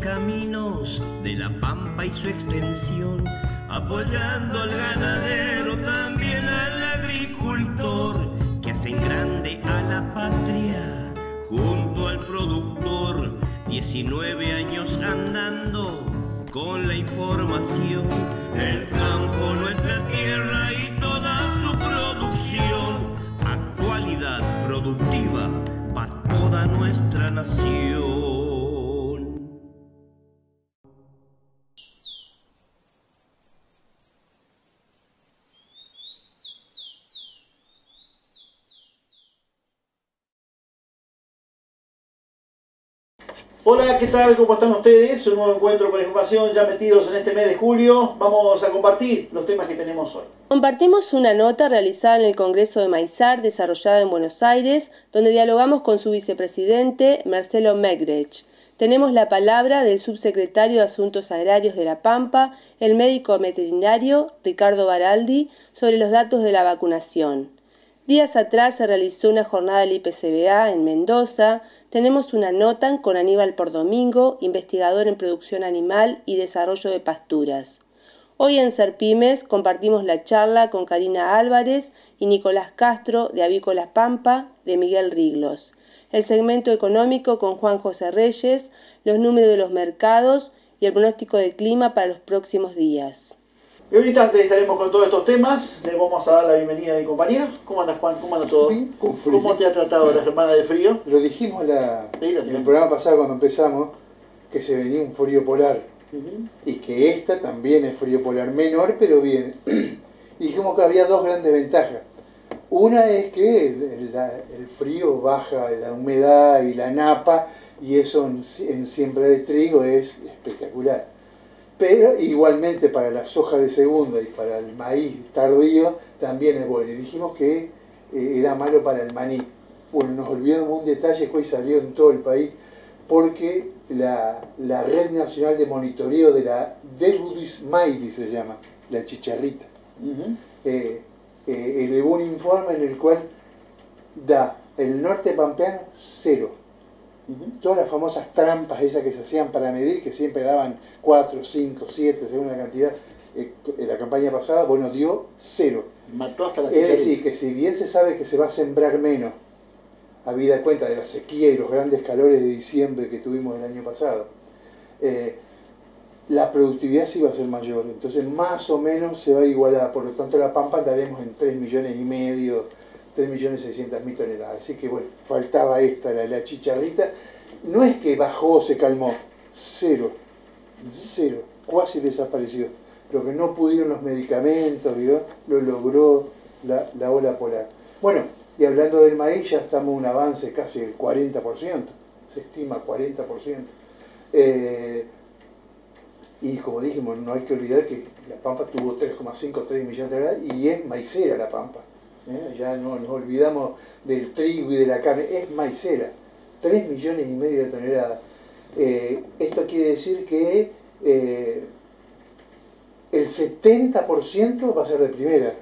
caminos de la Pampa y su extensión, apoyando al ganadero, también al agricultor, que hacen grande a la patria junto al productor. 19 años andando con la información, el campo, nuestra tierra y toda su producción, actualidad productiva para toda nuestra nación. Hola, ¿qué tal? ¿Cómo están ustedes? Un nuevo encuentro con la información, ya metidos en este mes de julio. Vamos a compartir los temas que tenemos hoy. Compartimos una nota realizada en el Congreso de Maizar, desarrollada en Buenos Aires, donde dialogamos con su vicepresidente, Marcelo Megrech. Tenemos la palabra del subsecretario de Asuntos Agrarios de La Pampa, el médico veterinario Ricardo Baraldi, sobre los datos de la vacunación. Días atrás se realizó una jornada del IPCBA en Mendoza. Tenemos una nota con Aníbal Pordomingo, investigador en producción animal y desarrollo de pasturas. Hoy en Serpymes compartimos la charla con Karina Álvarez y Nicolás Castro de Avícolas Pampa, de Miguel Riglos. El segmento económico con Juan José Reyes, los números de los mercados y el pronóstico del clima para los próximos días. En un instante estaremos con todos estos temas. Le vamos a dar la bienvenida a mi compañero. ¿Cómo andas, Juan? ¿Cómo anda todo? Bien, con frío. ¿Cómo te ha tratado la semana de frío? Lo dijimos en el programa pasado cuando empezamos, que se venía un frío polar. Y que esta también es frío polar menor, pero viene. Y dijimos que había dos grandes ventajas. Una es que el frío baja la humedad y la napa, y eso en siembra de trigo es espectacular. Pero igualmente para la soja de segunda y para el maíz tardío también es bueno. Y dijimos que era malo para el maní. Bueno, nos olvidamos un detalle que hoy salió en todo el país, porque la Red Nacional de Monitoreo de la Derudis Maidi se llama, la chicharrita, elevó un informe en el cual da el norte pampeano 0. Todas las famosas trampas esas que se hacían para medir, que siempre daban 4, 5, 7 según la cantidad, en la campaña pasada, bueno, dio 0. Mató hasta la chicharrita. Es decir, que si bien se sabe que se va a sembrar menos, habida cuenta de la sequía y los grandes calores de diciembre que tuvimos el año pasado, la productividad sí va a ser mayor, entonces más o menos se va a igualar, por lo tanto la Pampa andaremos en 3,5 millones, 3.600.000 toneladas, así que bueno, faltaba esta, la chicharrita. No es que bajó, se calmó, 0, casi desapareció. Lo que no pudieron los medicamentos, ¿vio? Lo logró la ola polar. Bueno, y hablando del maíz, ya estamos en un avance casi del 40%, se estima 40%. Y como dijimos, no hay que olvidar que la Pampa tuvo 3,5, 3 millones de toneladas y es maicera la Pampa. Ya no nos olvidamos del trigo y de la carne, es maicera, 3,5 millones de toneladas. Esto quiere decir que el 70% va a ser de primera.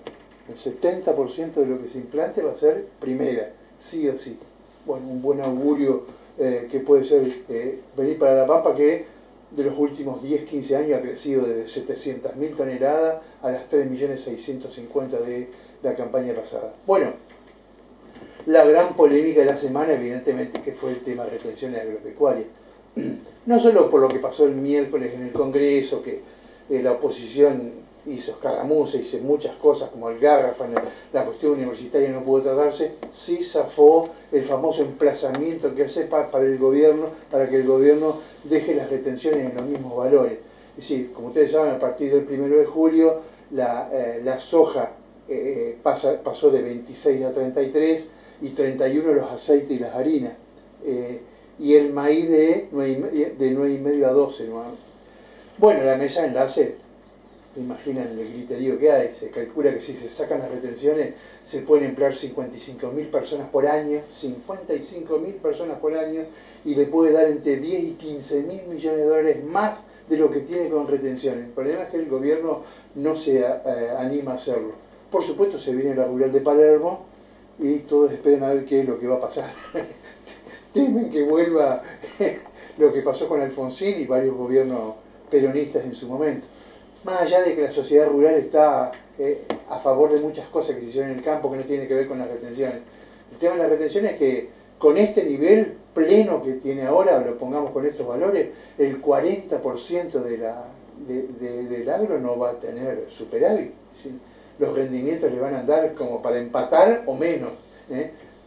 El 70% de lo que se implante va a ser primera, sí o sí. Bueno, un buen augurio que puede ser venir para La Pampa, que de los últimos 10, 15 años ha crecido desde 700.000 toneladas a las 3.650.000 de la campaña pasada. Bueno, la gran polémica de la semana, evidentemente, que fue el tema de retenciones agropecuarias. No solo por lo que pasó el miércoles en el Congreso, que la oposición hizo escaramuza, hizo muchas cosas como el Garrafa, la cuestión universitaria no pudo tratarse, sí zafó el famoso emplazamiento que hace para el gobierno, para que el gobierno deje las retenciones en los mismos valores. Es decir, como ustedes saben, a partir del 1 de julio la soja pasó de 26 a 33 y 31 los aceites y las harinas, y el maíz de 9,5 a 12. ¿No? Bueno, la mesa de enlace, imaginan el criterio que hay, se calcula que si se sacan las retenciones se pueden emplear 55.000 personas por año, 55.000 personas por año, y le puede dar entre 10 y 15.000 millones de dólares más de lo que tiene con retenciones. El problema es que el gobierno no se anima a hacerlo. Por supuesto se viene la rural de Palermo y todos esperan a ver qué es lo que va a pasar. Temen que vuelva lo que pasó con Alfonsín y varios gobiernos peronistas en su momento. Más allá de que la sociedad rural está a favor de muchas cosas que se hicieron en el campo que no tienen que ver con las retenciones. El tema de las retenciones es que con este nivel pleno que tiene ahora, lo pongamos con estos valores, el 40% del agro no va a tener superávit. ¿Sí? Los rendimientos le van a andar como para empatar o menos,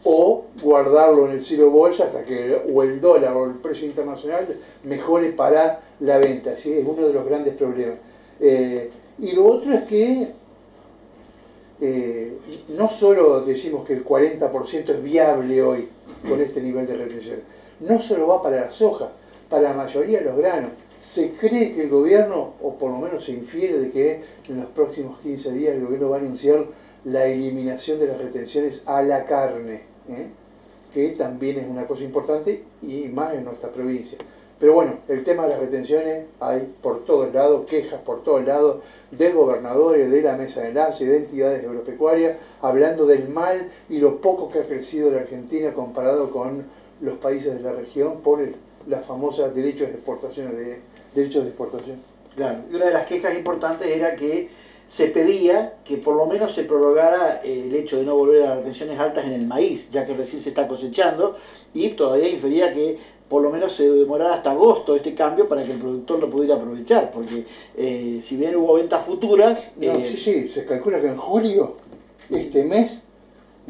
o guardarlo en el silo bolsa hasta que o el dólar o el precio internacional mejore para la venta. ¿Sí? Es uno de los grandes problemas. Y lo otro es que no solo decimos que el 40% es viable hoy con este nivel de retención, no solo va para la soja, para la mayoría de los granos. Se cree que el gobierno, o por lo menos se infiere de que en los próximos 15 días el gobierno va a anunciar la eliminación de las retenciones a la carne, que también es una cosa importante y más en nuestra provincia. Pero bueno, el tema de las retenciones hay por todos lados, quejas por todos lados de gobernadores, de la mesa de enlace, de entidades agropecuarias, hablando del mal y lo poco que ha crecido la Argentina comparado con los países de la región por las famosas derechos de exportación. Claro, y una de las quejas importantes era que se pedía que por lo menos se prorrogara el hecho de no volver a las retenciones altas en el maíz, ya que recién se está cosechando, y todavía infería que por lo menos se demorara hasta agosto este cambio para que el productor lo pudiera aprovechar, porque si bien hubo ventas futuras... Sí, se calcula que en julio, este mes,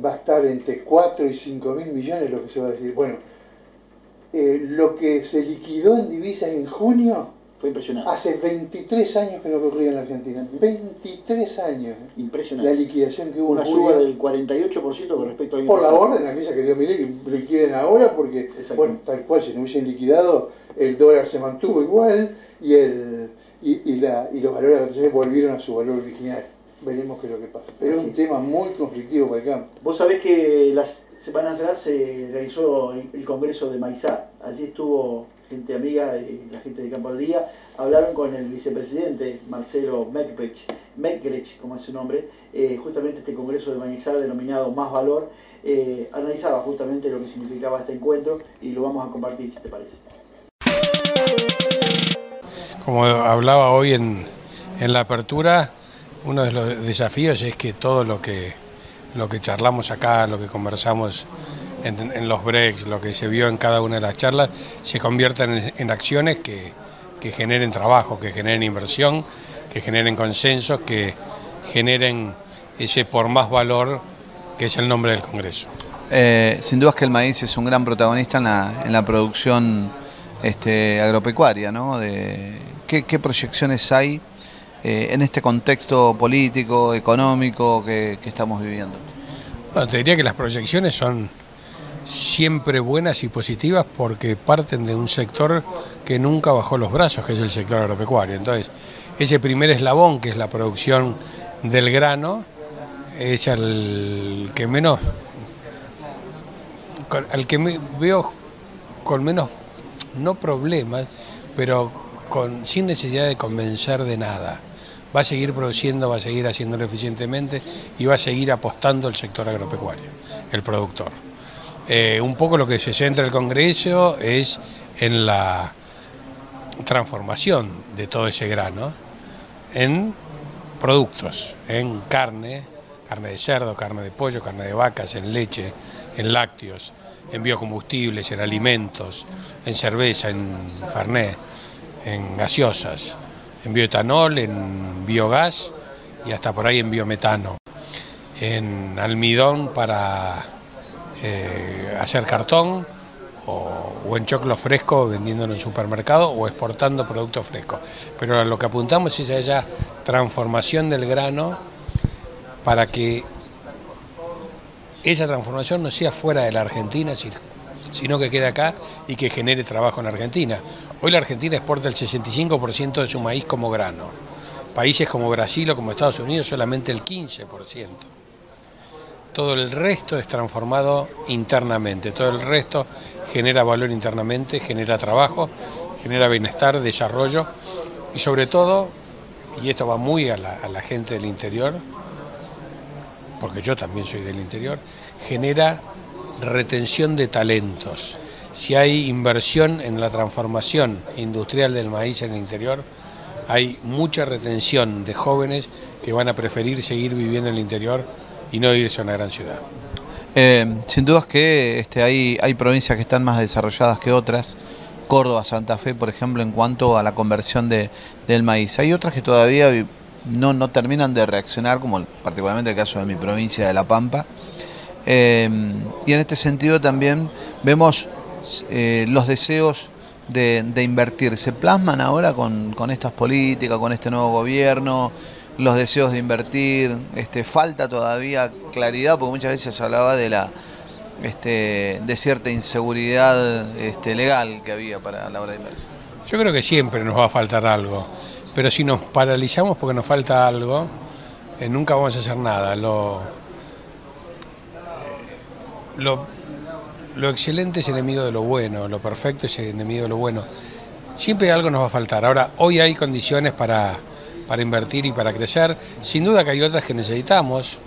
va a estar entre 4 y 5 mil millones lo que se va a decir. Bueno, lo que se liquidó en divisas en junio... Fue impresionante. Hace 23 años que no ocurría en la Argentina. 23 años. Impresionante. La liquidación que hubo una en julio. Una suba del 48% con respecto a año por pasado. La orden aquella que dio Milei, que liquiden ahora, porque, bueno, tal cual, si no hubiesen liquidado, el dólar se mantuvo igual y los valores de las retenciones volvieron a su valor original. Veremos qué es lo que pasa. Pero es un tema muy conflictivo para el campo. Vos sabés que las semanas atrás se realizó el Congreso de Maizar. Allí estuvo gente amiga, la gente de Campo al Día, hablaron con el vicepresidente Marcelo Megrecht, como es su nombre, justamente este Congreso de Maizar denominado Más Valor, analizaba justamente lo que significaba este encuentro y lo vamos a compartir, si te parece. Como hablaba hoy en la apertura, uno de los desafíos es que todo lo que charlamos acá, lo que conversamos en los breaks, lo que se vio en cada una de las charlas, se conviertan en acciones que generen trabajo, que generen inversión, que generen consensos, que generen ese por más valor que es el nombre del Congreso. Sin duda es que el maíz es un gran protagonista en la producción agropecuaria, ¿no? ¿Qué proyecciones hay en este contexto político, económico que estamos viviendo? Bueno, te diría que las proyecciones son siempre buenas y positivas porque parten de un sector que nunca bajó los brazos, que es el sector agropecuario. Entonces, ese primer eslabón, que es la producción del grano, es al que veo con menos, no problemas, pero sin necesidad de convencer de nada. Va a seguir produciendo, va a seguir haciéndolo eficientemente y va a seguir apostando el sector agropecuario, el productor. Un poco lo que se centra el Congreso es en la transformación de todo ese grano en productos, en carne de cerdo, carne de pollo, carne de vacas, en leche, en lácteos, en biocombustibles, en alimentos, en cerveza, en fernet, en gaseosas, en bioetanol, en biogás y hasta por ahí en biometano, en almidón para hacer cartón o en choclo fresco vendiéndolo en supermercado o exportando productos frescos. Pero a lo que apuntamos es a esa transformación del grano para que esa transformación no sea fuera de la Argentina, sino que quede acá y que genere trabajo en la Argentina. Hoy la Argentina exporta el 65% de su maíz como grano. Países como Brasil o como Estados Unidos solamente el 15%. Todo el resto es transformado internamente, todo el resto genera valor internamente, genera trabajo, genera bienestar, desarrollo y sobre todo, y esto va muy a la gente del interior, porque yo también soy del interior, genera retención de talentos, si hay inversión en la transformación industrial del maíz en el interior, hay mucha retención de jóvenes que van a preferir seguir viviendo en el interior y no irse a una gran ciudad. Sin dudas que hay provincias que están más desarrolladas que otras, Córdoba, Santa Fe, por ejemplo, en cuanto a la conversión del maíz. Hay otras que todavía no terminan de reaccionar, como particularmente el caso de mi provincia de La Pampa. Y en este sentido también vemos los deseos de invertir. ¿Se plasman ahora con estas políticas, con este nuevo gobierno, los deseos de invertir? Falta todavía claridad, porque muchas veces se hablaba de cierta inseguridad legal que había para la hora de inversión. Yo creo que siempre nos va a faltar algo, pero si nos paralizamos porque nos falta algo, nunca vamos a hacer nada. Lo excelente es enemigo de lo bueno, lo perfecto es enemigo de lo bueno. Siempre algo nos va a faltar. Ahora, hoy hay condiciones para invertir y para crecer. Sin duda que hay otras que necesitamos.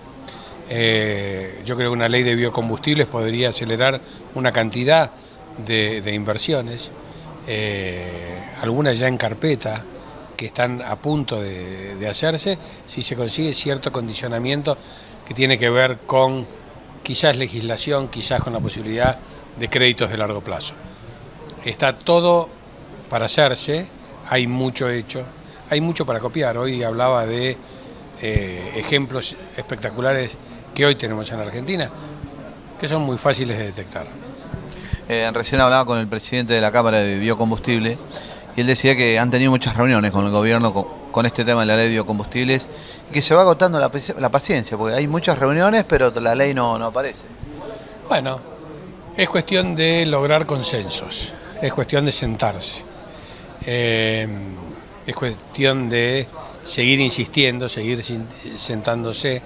Yo creo que una ley de biocombustibles podría acelerar una cantidad de inversiones, algunas ya en carpeta, que están a punto de hacerse, si se consigue cierto condicionamiento que tiene que ver con quizás legislación, quizás con la posibilidad de créditos de largo plazo. Está todo para hacerse, hay mucho hecho, hay mucho para copiar. Hoy hablaba de ejemplos espectaculares que hoy tenemos en Argentina, que son muy fáciles de detectar. Recién hablaba con el presidente de la Cámara de Biocombustible y él decía que han tenido muchas reuniones con el gobierno con este tema de la ley de biocombustibles y que se va agotando la paciencia, porque hay muchas reuniones pero la ley no aparece. Bueno, es cuestión de lograr consensos, es cuestión de sentarse, es cuestión de seguir insistiendo, seguir sentándose,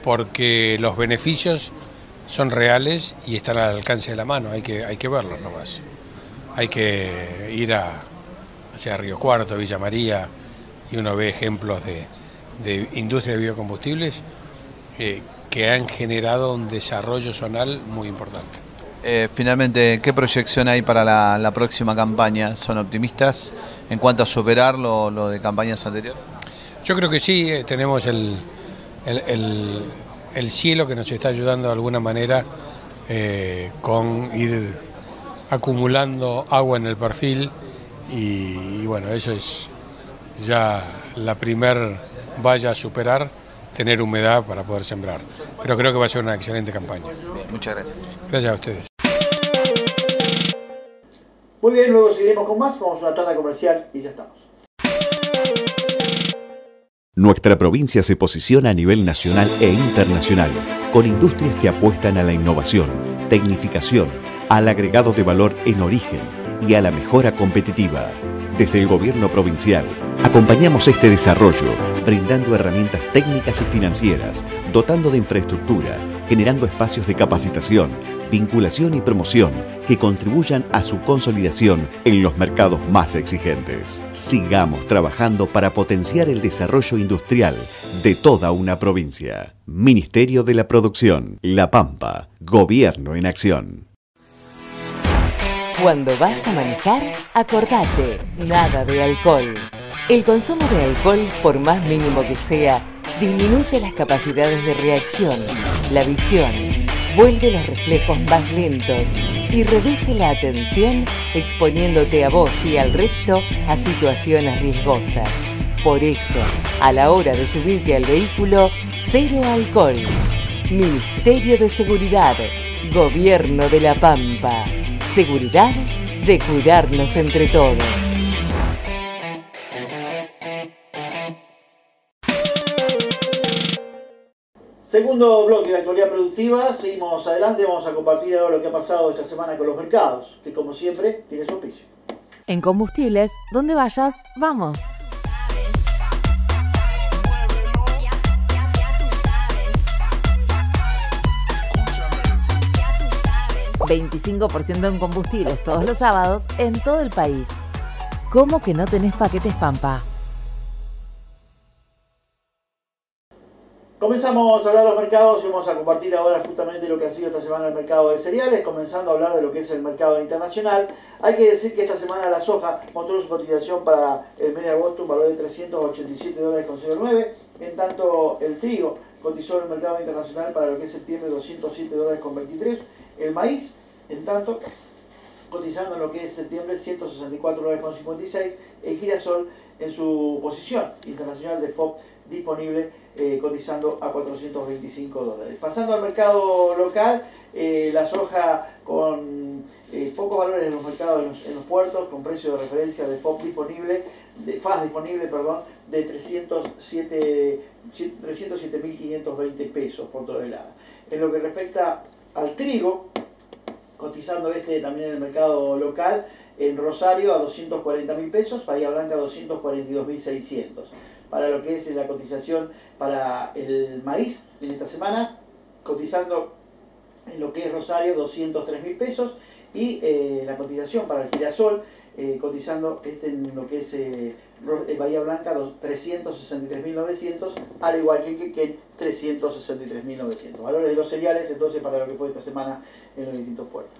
porque los beneficios son reales y están al alcance de la mano, hay que verlos nomás. Hay que ir hacia Río Cuarto, Villa María, y uno ve ejemplos de industria de biocombustibles que han generado un desarrollo zonal muy importante. Finalmente, ¿qué proyección hay para la próxima campaña? ¿Son optimistas en cuanto a superar lo de campañas anteriores? Yo creo que sí, tenemos el cielo que nos está ayudando de alguna manera con ir acumulando agua en el perfil y bueno, eso es ya la primer valla a superar, tener humedad para poder sembrar. Pero creo que va a ser una excelente campaña. Bien, muchas gracias. Gracias a ustedes. Muy bien, luego seguiremos con más, vamos a una tanda comercial y ya estamos. Nuestra provincia se posiciona a nivel nacional e internacional, con industrias que apuestan a la innovación, tecnificación, al agregado de valor en origen y a la mejora competitiva. Desde el gobierno provincial, acompañamos este desarrollo, brindando herramientas técnicas y financieras, dotando de infraestructura, generando espacios de capacitación, vinculación y promoción que contribuyan a su consolidación en los mercados más exigentes. Sigamos trabajando para potenciar el desarrollo industrial de toda una provincia. Ministerio de la Producción, La Pampa, Gobierno en Acción. Cuando vas a manejar, acordate, nada de alcohol. El consumo de alcohol, por más mínimo que sea, disminuye las capacidades de reacción, la visión, vuelve los reflejos más lentos y reduce la atención, exponiéndote a vos y al resto a situaciones riesgosas. Por eso, a la hora de subirte al vehículo, cero alcohol. Ministerio de Seguridad, Gobierno de La Pampa. Seguridad de cuidarnos entre todos. Segundo bloque de actualidad productiva, seguimos adelante, vamos a compartir ahora lo que ha pasado esta semana con los mercados, que como siempre tiene su auspicio. En combustibles, donde vayas, vamos. 25% en combustibles todos los sábados en todo el país. ¿Cómo que no tenés paquetes Pampa? Comenzamos a hablar de los mercados y vamos a compartir ahora justamente lo que ha sido esta semana el mercado de cereales, comenzando a hablar de lo que es el mercado internacional. Hay que decir que esta semana la soja mostró su cotización para el mes de agosto un valor de $387,09, en tanto el trigo cotizó en el mercado internacional para lo que es septiembre $207,23, el maíz, en tanto, cotizando en lo que es septiembre $164,56, el girasol en su posición internacional de FOB disponible cotizando a $425. Pasando al mercado local, la soja con pocos valores en los mercados, en los puertos, con precio de referencia de FOB disponible, de FAS disponible, perdón, de 307.520 pesos por tonelada. En lo que respecta al trigo, cotizando también en el mercado local, en Rosario a 240.000 pesos, Bahía Blanca 242.600. Para lo que es la cotización para el maíz en esta semana, cotizando en lo que es Rosario 203.000 pesos y la cotización para el girasol, cotizando en lo que es Bahía Blanca 363.900, al igual que 363.900. Valores de los cereales entonces para lo que fue esta semana en los distintos puertos.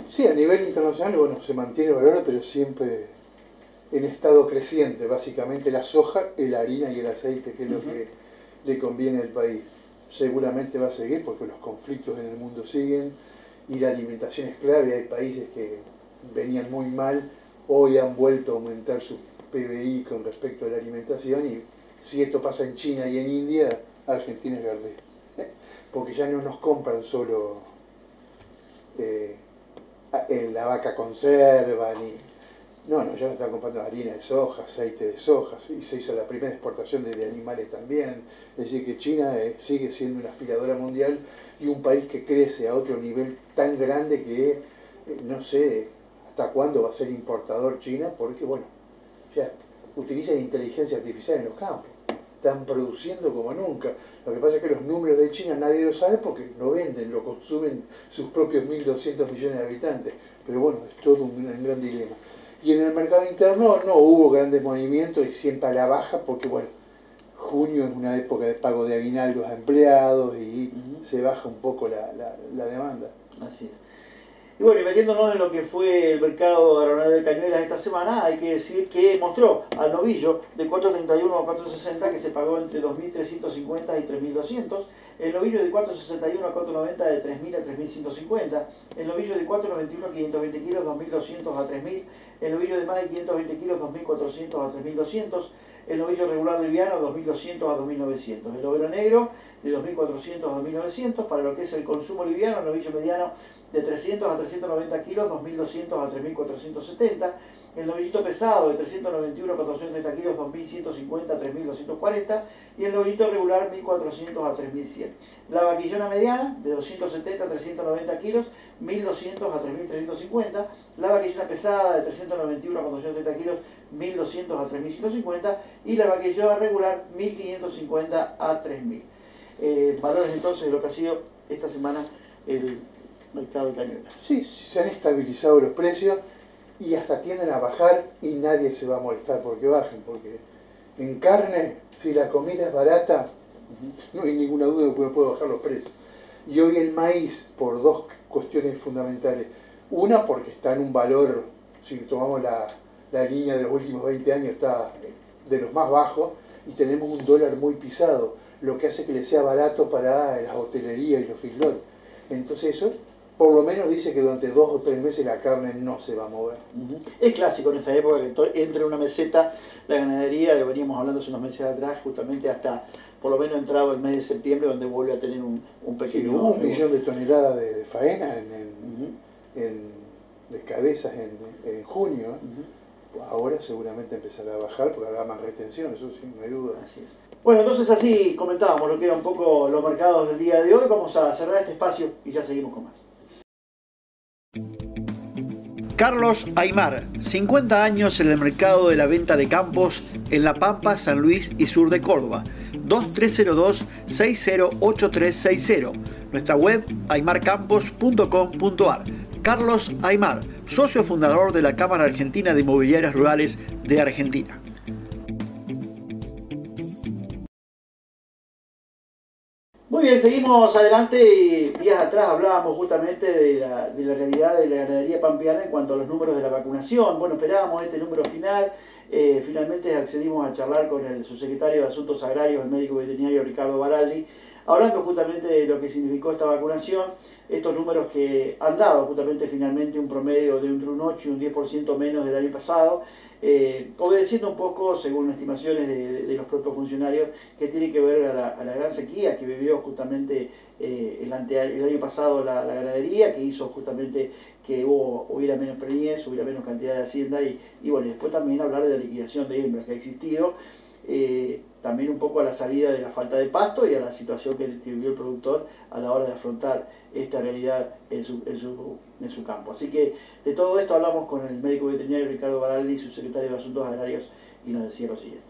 Sí, a nivel internacional, bueno, se mantiene el valor, pero siempre en estado creciente, básicamente la soja, la harina y el aceite, que es lo que le conviene al país. Seguramente va a seguir porque los conflictos en el mundo siguen y la alimentación es clave. Hay países que venían muy mal, hoy han vuelto a aumentar su PBI con respecto a la alimentación, y si esto pasa en China y en India, Argentina es verde, porque ya no nos compran solo la vaca conserva, ya nos están comprando harina de soja, aceite de soja, y se hizo la primera exportación de animales también. Es decir, que China sigue siendo una aspiradora mundial y un país que crece a otro nivel tan grande que no sé hasta cuándo va a ser importador China, porque bueno, ya utilizan inteligencia artificial en los campos, están produciendo como nunca. Lo que pasa es que los números de China nadie lo sabe porque lo venden, lo consumen sus propios 1.200 millones de habitantes, pero bueno, es todo un gran dilema. Y en el mercado interno no hubo grandes movimientos y siempre a la baja porque bueno, junio es una época de pago de aguinaldos a empleados y se baja un poco la demanda. Así es. Y bueno, y metiéndonos en lo que fue el mercado agroindustrial de cañuelas esta semana, hay que decir que mostró al novillo de 4.31 a 4.60 que se pagó entre 2.350 y 3.200, el novillo de 4.61 a 4.90 de 3.000 a 3.150, el novillo de 4.91 a 520 kilos 2.200 a 3.000, el novillo de más de 520 kilos 2.400 a 3.200, el novillo regular liviano 2.200 a 2.900, el overo negro de 2.400 a 2.900, para lo que es el consumo liviano, el novillo mediano de 300 a 390 kilos, 2.200 a 3.470, el novillito pesado de 391 a 430 kilos, 2.150 a 3.240, y el novillito regular 1.400 a 3.100. La vaquillona mediana de 270 a 390 kilos, 1.200 a 3.350, la vaquillona pesada de 391 a 430 kilos, 1.200 a 3.150, y la vaquillona regular 1.550 a 3.000. Valores entonces de lo que ha sido esta semana el mercado de cañuelas. Sí, se han estabilizado los precios y hasta tienden a bajar y nadie se va a molestar porque bajen, porque en carne, si la comida es barata, no hay ninguna duda que puede bajar los precios. Y hoy el maíz, por dos cuestiones fundamentales. Una, porque está en un valor, si tomamos la línea de los últimos 20 años, está de los más bajos y tenemos un dólar muy pisado, lo que hace que le sea barato para las hotelerías y los feedlots. Entonces eso por lo menos dice que durante 2 o 3 meses la carne no se va a mover. Es clásico en esta época que entre una meseta la ganadería, lo veníamos hablando hace unos meses atrás, justamente hasta por lo menos entrado el mes de septiembre, donde vuelve a tener un pequeño... Sí, hubo 1 millón de toneladas de faena de cabezas en junio. Ahora seguramente empezará a bajar porque habrá más retención, eso sí, no hay duda. Así es. Bueno, entonces así comentábamos lo que era un poco los mercados del día de hoy. Vamos a cerrar este espacio y ya seguimos con más. Carlos Aymar, 50 años en el mercado de la venta de campos en La Pampa, San Luis y sur de Córdoba. 2302-608360. Nuestra web aymarcampos.com.ar. Carlos Aymar, socio fundador de la Cámara Argentina de Inmobiliarias Rurales de Argentina. Muy bien, seguimos adelante y días atrás hablábamos justamente de la realidad de la ganadería pampeana en cuanto a los números de la vacunación. Bueno, esperábamos este número final, finalmente accedimos a charlar con el subsecretario de Asuntos Agrarios, el médico veterinario Ricardo Baraldi, hablando justamente de lo que significó esta vacunación, estos números que han dado justamente finalmente un promedio de entre un 8 y un 10% menos del año pasado, obedeciendo un poco, según estimaciones de los propios funcionarios, que tiene que ver a la gran sequía que vivió justamente el año pasado la ganadería, que hizo justamente que hubiera menos preñez, hubiera menos cantidad de hacienda y bueno, y después también hablar de la liquidación de hembras que ha existido, también un poco a la salida de la falta de pasto y a la situación que vivió el productor a la hora de afrontar esta realidad en su campo. Así que de todo esto hablamos con el médico veterinario Ricardo Baraldi, subsecretario de Asuntos Agrarios, y nos decía lo siguiente.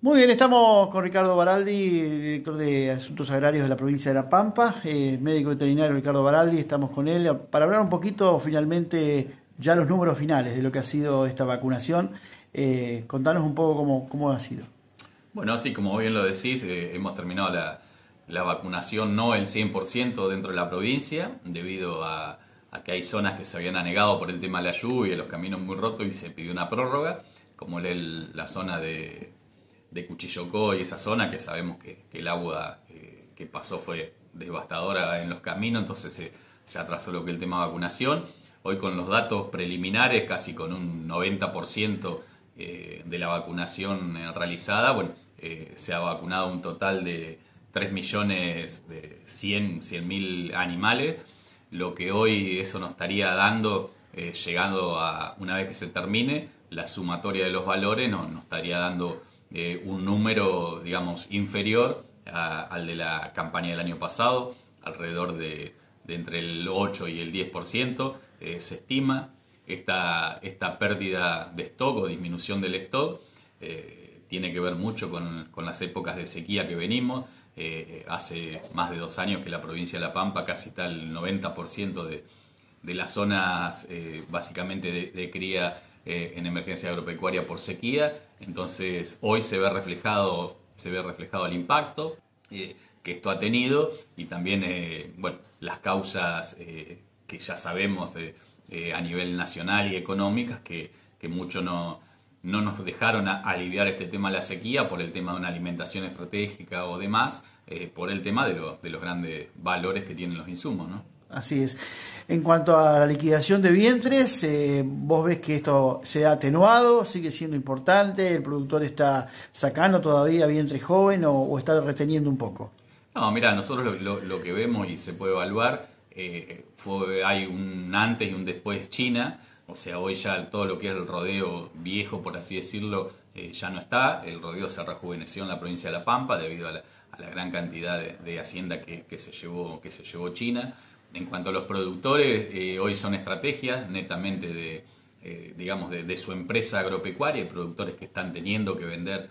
Muy bien, estamos con Ricardo Baraldi, director de Asuntos Agrarios de la provincia de La Pampa, médico veterinario Ricardo Baraldi, estamos con él para hablar un poquito finalmente ya los números finales de lo que ha sido esta vacunación. Contanos un poco cómo ha sido. Bueno, sí, como bien lo decís, hemos terminado la vacunación no el 100% dentro de la provincia, debido a que hay zonas que se habían anegado por el tema de la lluvia, los caminos muy rotos y se pidió una prórroga, como la zona de Cuchillocó y esa zona que sabemos que el agua que pasó fue devastadora en los caminos, entonces se atrasó lo que es el tema de vacunación. Hoy con los datos preliminares, casi con un 90% de la vacunación realizada, bueno, se ha vacunado un total de 3.100.000 animales, lo que hoy eso nos estaría dando, llegando a, una vez que se termine, la sumatoria de los valores nos estaría dando un número, digamos, inferior al de la campaña del año pasado, alrededor de entre el 8 y el 10%, se estima. Esta pérdida de stock o disminución del stock tiene que ver mucho con las épocas de sequía que venimos. Hace más de 2 años que la provincia de La Pampa casi está el 90% de las zonas básicamente de cría en emergencia agropecuaria por sequía. Entonces hoy se ve reflejado el impacto que esto ha tenido y también bueno, las causas que ya sabemos a nivel nacional y económicas que mucho no nos dejaron aliviar este tema de la sequía por el tema de una alimentación estratégica o demás, por el tema de los grandes valores que tienen los insumos, ¿no? Así es. En cuanto a la liquidación de vientres, ¿vos ves que esto se ha atenuado? ¿Sigue siendo importante? ¿El productor está sacando todavía vientre joven o está reteniendo un poco? No, mira, nosotros lo que vemos y se puede evaluar, hay un antes y un después China. O sea, hoy ya todo lo que es el rodeo viejo, por así decirlo, ya no está. El rodeo se rejuveneció en la provincia de La Pampa debido a la gran cantidad de hacienda que se llevó China. En cuanto a los productores, hoy son estrategias netamente de su empresa agropecuaria. Hay productores que están teniendo que vender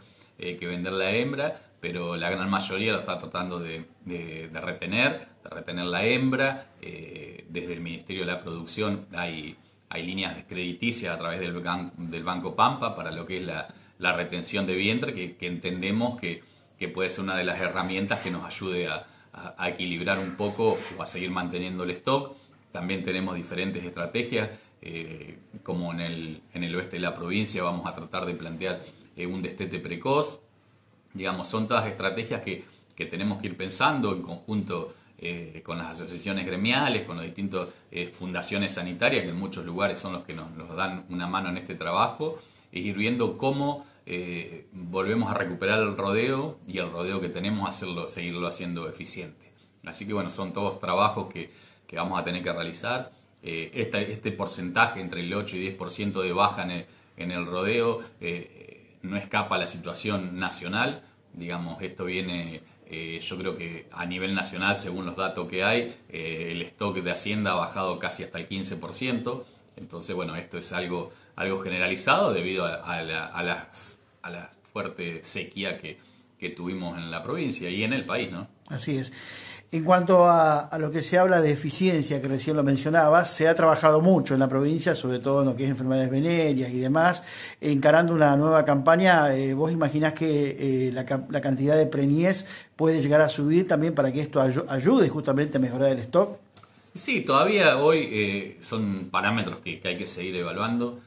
la hembra, pero la gran mayoría lo está tratando de retener la hembra. Desde el Ministerio de la Producción hay líneas crediticias a través del Banco Pampa para lo que es la retención de vientre, que entendemos que puede ser una de las herramientas que nos ayude a equilibrar un poco o a seguir manteniendo el stock. También tenemos diferentes estrategias, como en el oeste de la provincia vamos a tratar de plantear un destete precoz. Digamos, son todas estrategias que tenemos que ir pensando en conjunto con las asociaciones gremiales, con las distintas fundaciones sanitarias, que en muchos lugares son los que nos dan una mano en este trabajo, e ir viendo cómo volvemos a recuperar el rodeo y el rodeo que tenemos, seguirlo haciendo eficiente. Así que bueno, son todos trabajos que vamos a tener que realizar. Este porcentaje entre el 8 y 10% de baja en el rodeo no escapa a la situación nacional. Digamos, esto viene, yo creo que a nivel nacional, según los datos que hay, el stock de hacienda ha bajado casi hasta el 15%. Entonces, bueno, esto es algo generalizado debido a la fuerte sequía que tuvimos en la provincia y en el país, ¿no? Así es. En cuanto a lo que se habla de eficiencia, que recién lo mencionabas, se ha trabajado mucho en la provincia, sobre todo en lo que es enfermedades venéreas y demás, encarando una nueva campaña. ¿Vos imaginás que la cantidad de preñez puede llegar a subir también para que esto ayude justamente a mejorar el stock? Sí, todavía hoy son parámetros que hay que seguir evaluando.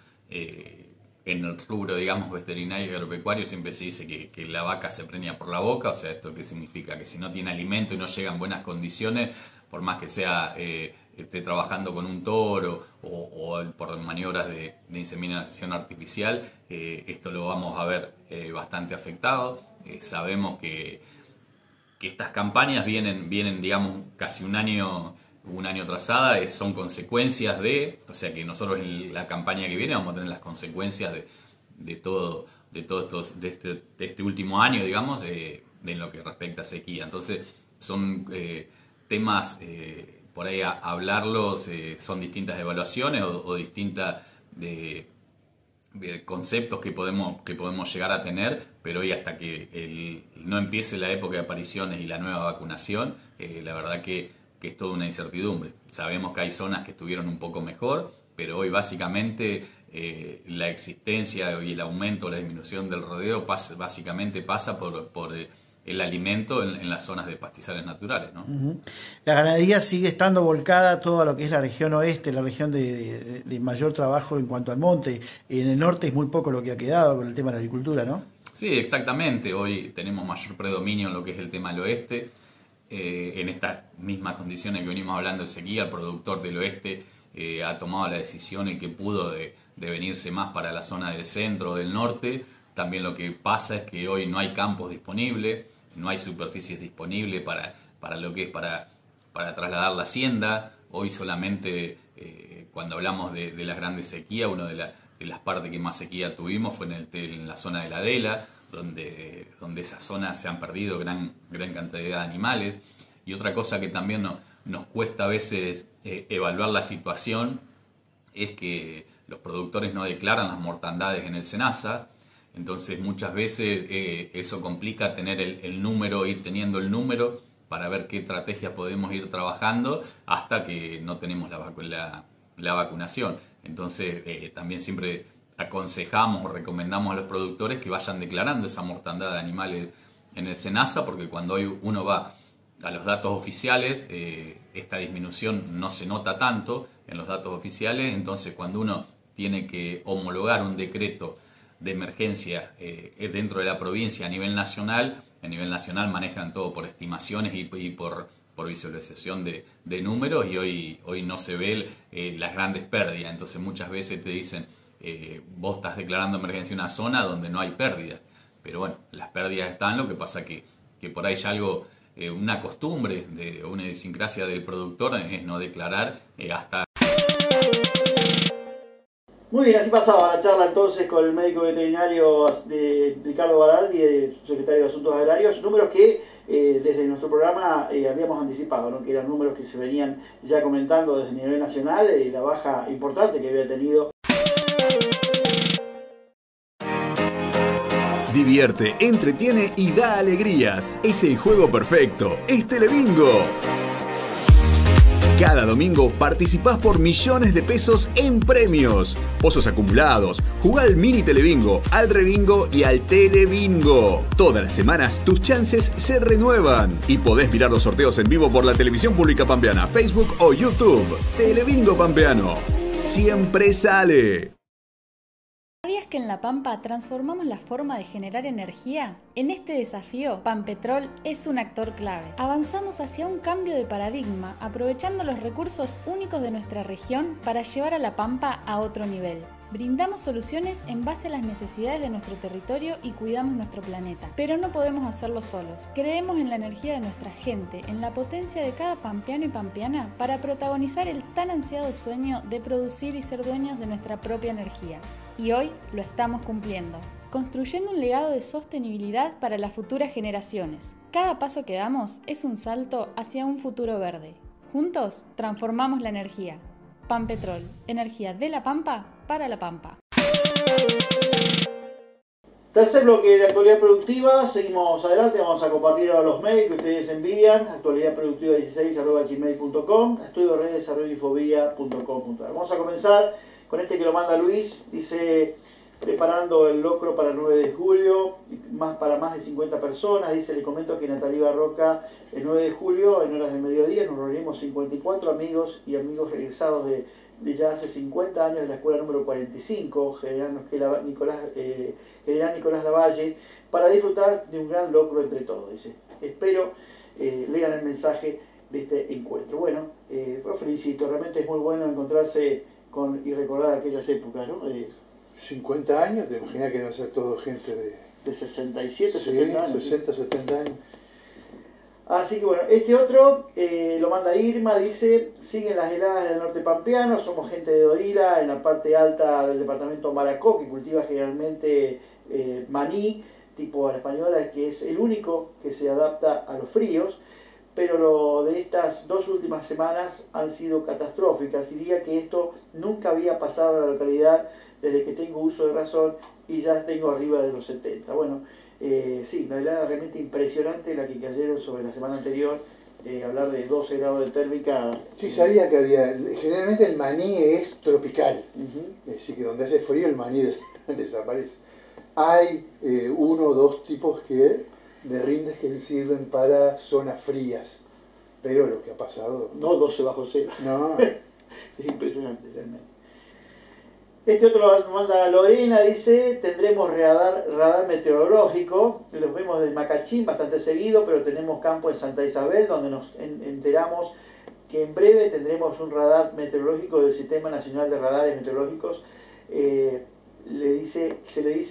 En el rubro, digamos, veterinario y agropecuario siempre se dice que la vaca se preña por la boca. O sea, ¿esto qué significa? Que si no tiene alimento y no llega en buenas condiciones, por más que sea esté trabajando con un toro o por maniobras de inseminación artificial, esto lo vamos a ver bastante afectado. Sabemos que estas campañas vienen, digamos, casi un año atrasada, son consecuencias o sea que nosotros en la campaña que viene vamos a tener las consecuencias de todo este último año, digamos, de lo que respecta a sequía. Entonces son temas, por ahí hablarlos, son distintas evaluaciones o distintas de conceptos que podemos llegar a tener, pero hoy hasta que no empiece la época de apariciones y la nueva vacunación, la verdad que es toda una incertidumbre. Sabemos que hay zonas que estuvieron un poco mejor, pero hoy básicamente la existencia y el aumento o la disminución del rodeo básicamente pasa por el alimento en las zonas de pastizales naturales, ¿no? Uh-huh. La ganadería sigue estando volcada toda lo que es la región oeste, la región de mayor trabajo en cuanto al monte. En el norte es muy poco lo que ha quedado con el tema de la agricultura, ¿no? Sí, exactamente. Hoy tenemos mayor predominio en lo que es el tema del oeste. En estas mismas condiciones que venimos hablando de sequía, el productor del oeste ha tomado la decisión, el que pudo, de venirse más para la zona del centro o del norte. También lo que pasa es que hoy no hay campos disponibles, no hay superficies disponibles para lo que es para trasladar la hacienda. Hoy solamente cuando hablamos de las grandes sequías, una de las partes que más sequía tuvimos fue en la zona de la Adela, donde esa zona se han perdido gran cantidad de animales. Y otra cosa que también nos cuesta a veces evaluar la situación es que los productores no declaran las mortandades en el SENASA. Entonces muchas veces eso complica tener el número, ir teniendo el número para ver qué estrategias podemos ir trabajando hasta que no tenemos la vacunación. Entonces también siempre aconsejamos o recomendamos a los productores que vayan declarando esa mortandad de animales en el SENASA, porque cuando hoy uno va a los datos oficiales, esta disminución no se nota tanto en los datos oficiales. Entonces cuando uno tiene que homologar un decreto de emergencia dentro de la provincia a nivel nacional manejan todo por estimaciones y por visualización de números, y hoy no se ve las grandes pérdidas. Entonces muchas veces te dicen, vos estás declarando emergencia en una zona donde no hay pérdidas, pero bueno, las pérdidas están. Lo que pasa que por ahí ya algo, una costumbre o una idiosincrasia del productor es no declarar hasta... Muy bien, así pasaba la charla entonces con el médico veterinario de Ricardo Baraldi, secretario de Asuntos Agrarios, números que desde nuestro programa habíamos anticipado, ¿no? Que eran números que se venían ya comentando desde el nivel nacional, la baja importante que había tenido. Divierte, entretiene y da alegrías. Es el juego perfecto. Es Telebingo. Cada domingo participás por millones de pesos en premios, pozos acumulados. Jugá al Mini Telebingo, al Rebingo y al Telebingo. Todas las semanas tus chances se renuevan y podés mirar los sorteos en vivo por la Televisión Pública Pampeana, Facebook o YouTube. Telebingo Pampeano. Siempre sale. ¿Sabías que en La Pampa transformamos la forma de generar energía? En este desafío, Pampetrol es un actor clave. Avanzamos hacia un cambio de paradigma, aprovechando los recursos únicos de nuestra región para llevar a La Pampa a otro nivel. Brindamos soluciones en base a las necesidades de nuestro territorio y cuidamos nuestro planeta. Pero no podemos hacerlo solos. Creemos en la energía de nuestra gente, en la potencia de cada pampeano y pampeana para protagonizar el tan ansiado sueño de producir y ser dueños de nuestra propia energía. Y hoy lo estamos cumpliendo, construyendo un legado de sostenibilidad para las futuras generaciones. Cada paso que damos es un salto hacia un futuro verde. Juntos transformamos la energía. Pampetrol, energía de La Pampa para La Pampa. Tercer bloque de actualidad productiva, seguimos adelante, vamos a compartir ahora los mails que ustedes envían, actualidadproductiva16@gmail.com, estudio-redes@infobia.com.ar. Vamos a comenzar con este que lo manda Luis, dice, preparando el locro para el 9 de julio, para más de 50 personas, dice, le comento que en Natalí Barroca, el 9 de julio, en horas del mediodía, nos reunimos 54 amigos y amigos regresados de ya hace 50 años de la escuela número 45, General Nicolás Lavalle, para disfrutar de un gran locro entre todos, dice. Espero lean el mensaje de este encuentro. Bueno, lo felicito, realmente es muy bueno encontrarse y recordar aquellas épocas, ¿no? 50 años, te imaginas que va a ser todo gente de 67, sí, 70 años. 60, 70 años. Así que bueno, este otro lo manda Irma, dice, siguen las heladas en el norte pampeano, somos gente de Dorila, en la parte alta del departamento Maracó, que cultiva generalmente maní, tipo a la española, que es el único que se adapta a los fríos, pero lo de estas 2 últimas semanas han sido catastróficas. Diría que esto nunca había pasado en la localidad desde que tengo uso de razón y ya tengo arriba de los 70. Bueno, sí, la helada realmente impresionante la que cayeron sobre la semana anterior, hablar de 12 grados de térmica. Sí, sabía que había, generalmente el maní es tropical, es decir, que donde hace frío el maní desaparece. Hay 1 o 2 tipos de rindes que sirven para zonas frías, pero lo que ha pasado... No 12 bajo cero. No. Es impresionante realmente. Este otro lo manda Lorena, dice, tendremos radar meteorológico, los vemos desde Macachín bastante seguido, pero tenemos campo en Santa Isabel, donde nos enteramos que en breve tendremos un radar meteorológico del Sistema Nacional de Radares Meteorológicos, se le dice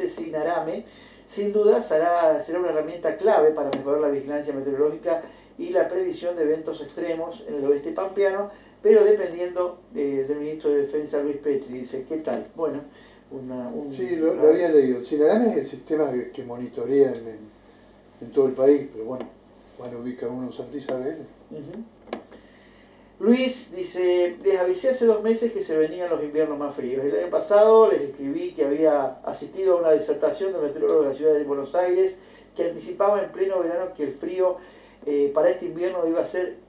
SINARAME. Sin duda será una herramienta clave para mejorar la vigilancia meteorológica y la previsión de eventos extremos en el oeste pampeano, pero dependiendo del ministro de Defensa Luis Petri. Dice, ¿qué tal? Bueno, sí, lo había leído. El SINARAME es el sistema que monitorea en todo el país, pero bueno, van a ubicar uno en Santa Isabel. Luis dice, les avisé hace 2 meses que se venían los inviernos más fríos. El año pasado les escribí que había asistido a una disertación del meteorólogo de la ciudad de Buenos Aires que anticipaba en pleno verano que el frío para este invierno iba a ser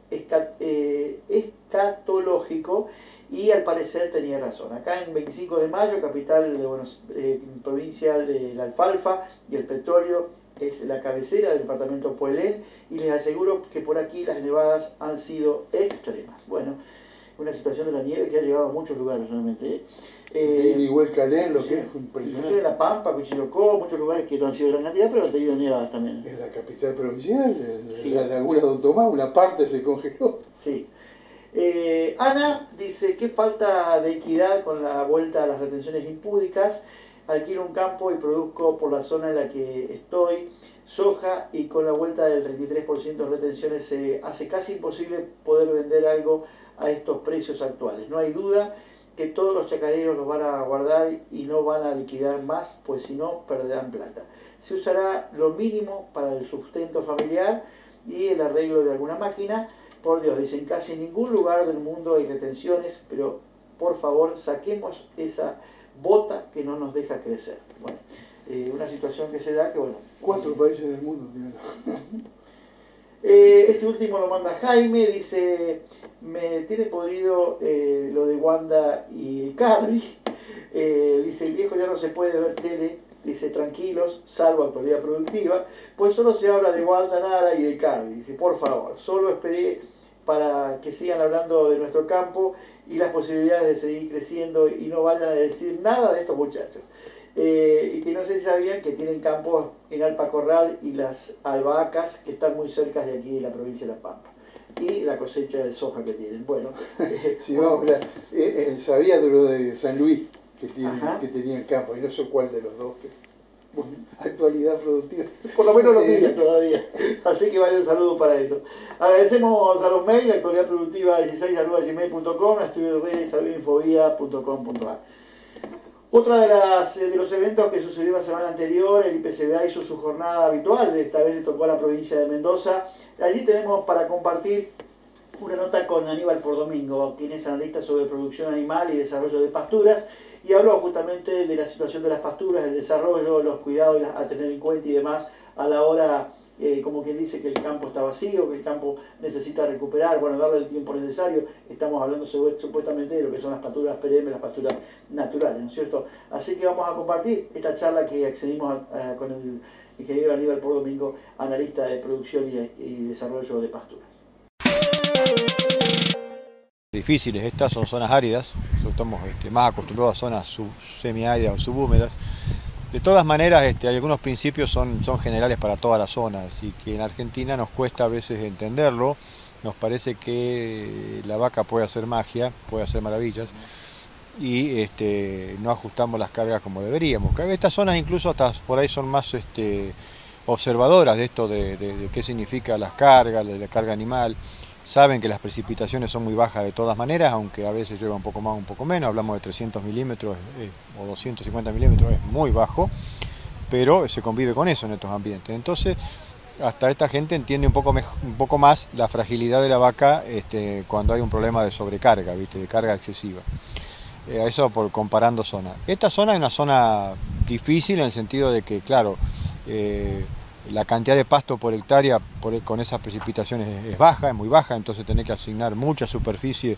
escatológico, y al parecer tenía razón. Acá en 25 de mayo, capital de provincial de la alfalfa y el petróleo, es la cabecera del departamento Puelén, y les aseguro que por aquí las nevadas han sido extremas. Bueno, una situación de la nieve que ha llegado a muchos lugares realmente. Igual Calén, lo sí, que es impresionante. La Pampa, Cuchillocó, muchos lugares que no han sido gran cantidad, pero han tenido nevadas también. Es la capital provincial, sí. La laguna de Don Tomás, una parte se congeló. Sí. Ana dice, qué falta de equidad con la vuelta a las retenciones impúdicas. Alquilo un campo y produzco por la zona en la que estoy soja, y con la vuelta del 33% de retenciones se hace casi imposible poder vender algo a estos precios actuales. No hay duda que todos los chacareros los van a guardar y no van a liquidar más, pues si no perderán plata. Se usará lo mínimo para el sustento familiar y el arreglo de alguna máquina. Por Dios, dicen, casi en ningún lugar del mundo hay retenciones, pero por favor saquemos esa bota que no nos deja crecer. Bueno, una situación que se da que, bueno... 4 países del mundo. Este último lo manda Jaime, dice, me tiene podrido lo de Wanda y Carly. Dice, el viejo ya no se puede ver tele, dice, tranquilos, salvo actualidad productiva, pues solo se habla de Wanda Nara y de Carly. Dice, por favor, solo esperé para que sigan hablando de nuestro campo y las posibilidades de seguir creciendo y no vayan a decir nada de estos muchachos. Y que no sé si sabían que tienen campos en Alpa Corral y las albahacas, que están muy cerca de aquí de la provincia de La Pampa, y la cosecha de soja que tienen. Bueno, sí, vamos, sabía de lo de San Luis que tenían campo, y no sé cuál de los dos. Bueno, actualidad productiva. Por lo menos lo tienen todavía. Así que vaya un saludo para eso. Agradecemos a los mails, actualidad productiva 16@gmail.com, estudio de redes, infobia.com.ar. Otra de los eventos que sucedió la semana anterior, el IPCBA hizo su jornada habitual, esta vez le tocó a la provincia de Mendoza. Allí tenemos para compartir una nota con Aníbal Pordomingo, quien es analista sobre producción animal y desarrollo de pasturas, y habló justamente de la situación de las pasturas, el desarrollo, los cuidados a tener en cuenta y demás a la hora, como quien dice que el campo está vacío, que el campo necesita recuperar, bueno, darle el tiempo necesario. Estamos hablando supuestamente de lo que son las pasturas perennes, las pasturas naturales, ¿no es cierto? Así que vamos a compartir esta charla que accedimos con el ingeniero Aníbal Pordomingo, analista de producción y desarrollo de pasturas. Difíciles, estas son zonas áridas, estamos más acostumbrados a zonas semiáridas o subhúmedas. De todas maneras, hay algunos principios son generales para todas las zonas y que en Argentina nos cuesta a veces entenderlo. Nos parece que la vaca puede hacer magia, puede hacer maravillas y no ajustamos las cargas como deberíamos. Estas zonas incluso hasta por ahí son más observadoras de esto de qué significa las cargas, de la carga animal. Saben que las precipitaciones son muy bajas de todas maneras, aunque a veces llueva un poco más, un poco menos. Hablamos de 300 milímetros o 250 milímetros, es muy bajo, pero se convive con eso en estos ambientes. Entonces, hasta esta gente entiende un poco más la fragilidad de la vaca cuando hay un problema de sobrecarga, de carga excesiva. Eso por comparando zonas. Esta zona es una zona difícil en el sentido de que, claro, la cantidad de pasto por hectárea con esas precipitaciones es baja, es muy baja, entonces tenés que asignar mucha superficie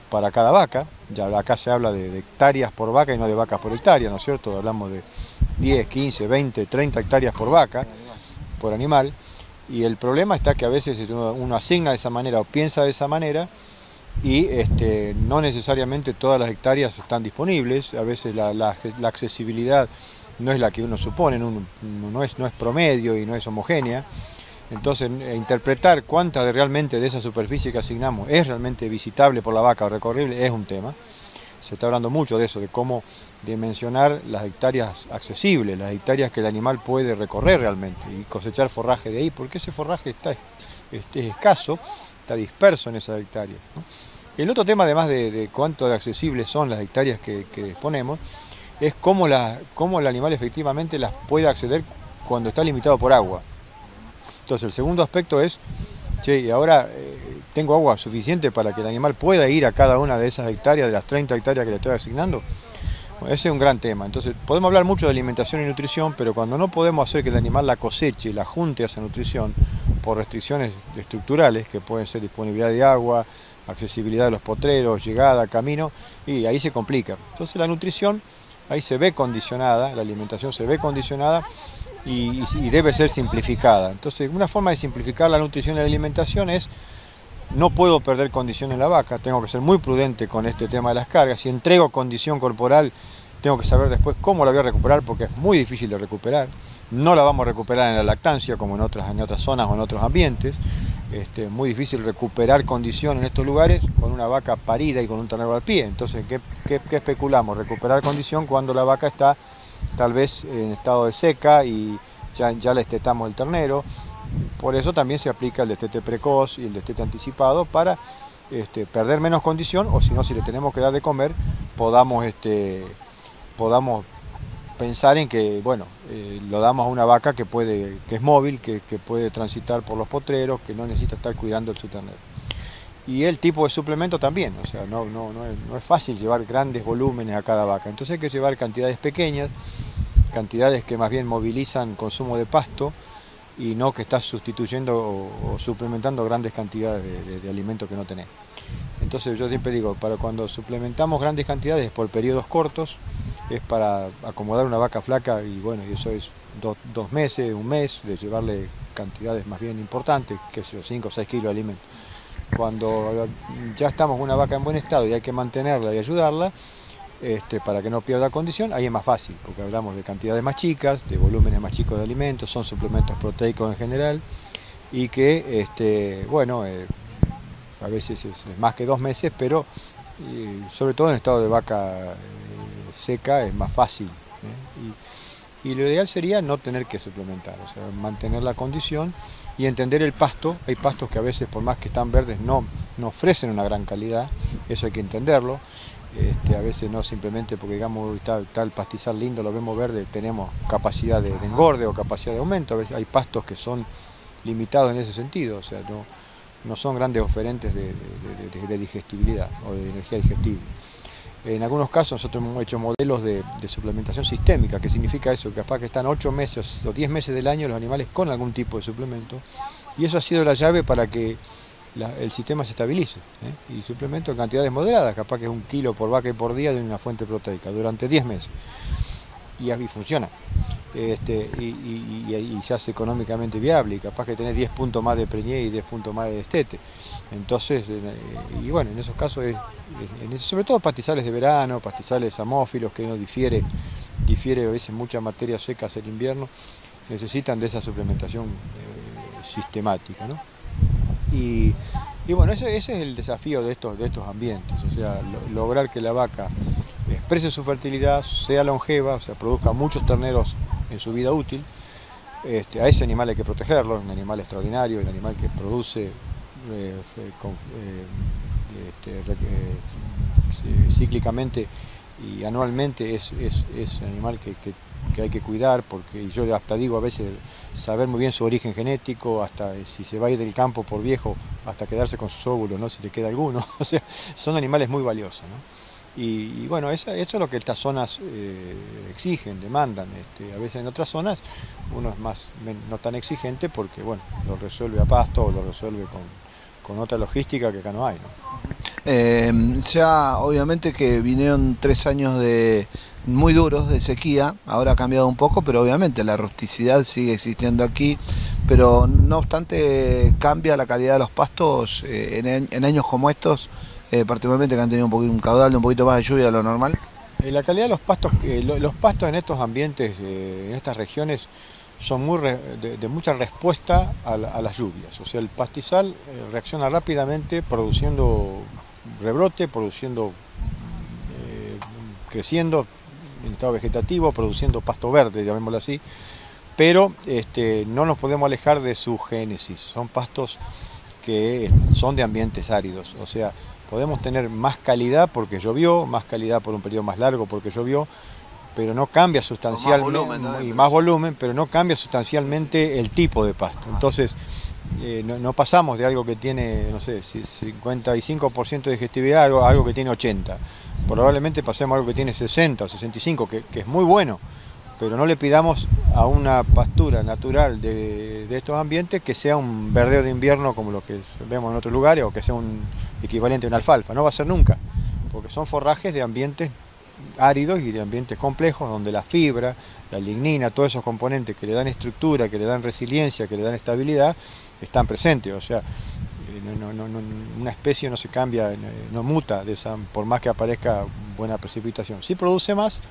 para cada vaca. Ya acá se habla de hectáreas por vaca y no de vacas por hectárea, ¿no es cierto? Hablamos de 10, 15, 20, 30 hectáreas por vaca, por animal. Y el problema está que a veces uno asigna de esa manera o piensa de esa manera y no necesariamente todas las hectáreas están disponibles. A veces la accesibilidad no es la que uno supone, no es promedio y no es homogénea. Entonces, interpretar cuánta realmente de esa superficie que asignamos es realmente visitable por la vaca o recorrible es un tema. Se está hablando mucho de eso, de cómo dimensionar las hectáreas accesibles, las hectáreas que el animal puede recorrer realmente y cosechar forraje de ahí, porque ese forraje está escaso, está disperso en esas hectáreas, ¿no? El otro tema, además de cuánto de accesibles son las hectáreas que disponemos, es cómo el animal efectivamente las puede acceder cuando está limitado por agua. Entonces el segundo aspecto es, y ahora tengo agua suficiente para que el animal pueda ir a cada una de esas hectáreas, de las 30 hectáreas que le estoy asignando. Bueno, ese es un gran tema. Entonces podemos hablar mucho de alimentación y nutrición, pero cuando no podemos hacer que el animal la coseche, la junte a esa nutrición, por restricciones estructurales, que pueden ser disponibilidad de agua, accesibilidad de los potreros, llegada, camino, y ahí se complica. Entonces la nutrición ahí se ve condicionada, la alimentación se ve condicionada y debe ser simplificada. Entonces, una forma de simplificar la nutrición y la alimentación es, no puedo perder condición en la vaca, tengo que ser muy prudente con este tema de las cargas. Si entrego condición corporal, tengo que saber después cómo la voy a recuperar, porque es muy difícil de recuperar. No la vamos a recuperar en la lactancia, como en otras zonas o en otros ambientes. Es muy difícil recuperar condición en estos lugares con una vaca parida y con un ternero al pie. Entonces, ¿qué especulamos? Recuperar condición cuando la vaca está tal vez en estado de seca y ya le destetamos el ternero. Por eso también se aplica el destete precoz y el destete anticipado para perder menos condición, o si no, si le tenemos que dar de comer, podamos pensar en que, bueno, lo damos a una vaca que es móvil, que puede transitar por los potreros, que no necesita estar cuidando de su ternero. Y el tipo de suplemento también, o sea, no es fácil llevar grandes volúmenes a cada vaca, entonces hay que llevar cantidades pequeñas, cantidades que más bien movilizan consumo de pasto y no que estás sustituyendo o suplementando grandes cantidades de alimentos que no tenés. Entonces yo siempre digo, para cuando suplementamos grandes cantidades por periodos cortos, es para acomodar una vaca flaca y bueno, y eso es 2 meses, 1 mes, de llevarle cantidades más bien importantes, que sea 5 o 6 kilos de alimento. Cuando ya estamos con una vaca en buen estado y hay que mantenerla y ayudarla, para que no pierda condición, ahí es más fácil, porque hablamos de cantidades más chicas, de volúmenes más chicos de alimentos, son suplementos proteicos en general, y que, bueno, a veces es más que 2 meses, pero sobre todo en estado de vaca seca es más fácil, y lo ideal sería no tener que suplementar, o sea, mantener la condición y entender el pasto. Hay pastos que a veces, por más que están verdes, no ofrecen una gran calidad, eso hay que entenderlo. A veces no simplemente porque digamos está el pastizal lindo, lo vemos verde, tenemos capacidad de engorde o capacidad de aumento. A veces hay pastos que son limitados en ese sentido, o sea, no son grandes oferentes de digestibilidad o de energía digestible. En algunos casos nosotros hemos hecho modelos de suplementación sistémica, que significa eso, que capaz que están 8 meses o 10 meses del año los animales con algún tipo de suplemento, y eso ha sido la llave para que el sistema se estabilice, y suplemento en cantidades moderadas, capaz que es 1 kilo por vaca y por día de una fuente proteica durante 10 meses, y funciona. Y se hace económicamente viable, y capaz que tenés 10 puntos más de preñez y 10 puntos más de destete. Entonces, y bueno, en esos casos, sobre todo pastizales de verano, pastizales amófilos, que no difiere a veces mucha materia seca hacia el invierno, necesitan de esa suplementación sistemática, ¿no? Y bueno, ese es el desafío de estos ambientes, o sea, lograr que la vaca exprese su fertilidad, sea longeva, o sea, produzca muchos terneros en su vida útil. A ese animal hay que protegerlo, es un animal extraordinario, un animal que produce cíclicamente y anualmente, es un animal que hay que cuidar, porque yo hasta digo a veces saber muy bien su origen genético, hasta si se va a ir del campo por viejo, hasta quedarse con sus óvulos, ¿no? Si le queda alguno, o sea, son animales muy valiosos, ¿no? Y bueno, eso es lo que estas zonas exigen, demandan. A veces en otras zonas uno es no tan exigente, porque bueno, lo resuelve a pasto o lo resuelve con otra logística que acá no hay, ¿no? Ya obviamente que vinieron 3 años muy duros de sequía, ahora ha cambiado un poco, pero obviamente la rusticidad sigue existiendo aquí, pero no obstante cambia la calidad de los pastos en años como estos, particularmente que han tenido un caudal de un poquito más de lluvia de lo normal. La calidad de los pastos en estos ambientes, en estas regiones, son de mucha respuesta a las lluvias. O sea, el pastizal reacciona rápidamente produciendo rebrote, creciendo en estado vegetativo, produciendo pasto verde, llamémoslo así, pero no nos podemos alejar de su génesis. Son pastos que son de ambientes áridos, o sea, podemos tener más calidad porque llovió, más calidad por un periodo más largo porque llovió, pero no cambia sustancialmente, más volumen, pero no cambia sustancialmente el tipo de pasto. Entonces, no pasamos de algo que tiene, no sé, 55% de digestibilidad a algo que tiene 80%. Probablemente pasemos a algo que tiene 60 o 65, que es muy bueno, pero no le pidamos a una pastura natural de estos ambientes que sea un verdeo de invierno como lo que vemos en otros lugares, o que sea un equivalente a una alfalfa. No va a ser nunca, porque son forrajes de ambientes áridos y de ambientes complejos, donde la fibra, la lignina, todos esos componentes que le dan estructura, que le dan resiliencia, que le dan estabilidad, están presentes. O sea, una especie no se cambia, no muta por más que aparezca buena precipitación. Sí produce más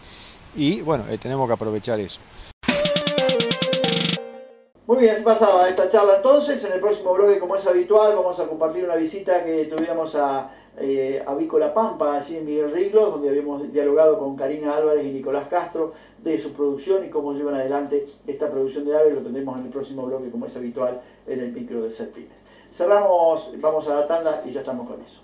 y bueno, tenemos que aprovechar eso. Muy bien, así pasaba esta charla entonces. En el próximo bloque, como es habitual, vamos a compartir una visita que tuvimos a Avícola Pampa, allí en Miguel Riglos, donde habíamos dialogado con Karina Álvarez y Nicolás Castro de su producción y cómo llevan adelante esta producción de aves. Lo tendremos en el próximo bloque, como es habitual, en el micro de Serpines. Cerramos, vamos a la tanda y ya estamos con eso.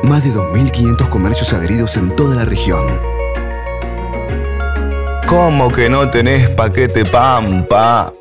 Más de 2.500 comercios adheridos en toda la región. ¿Cómo que no tenés paquete Pampa?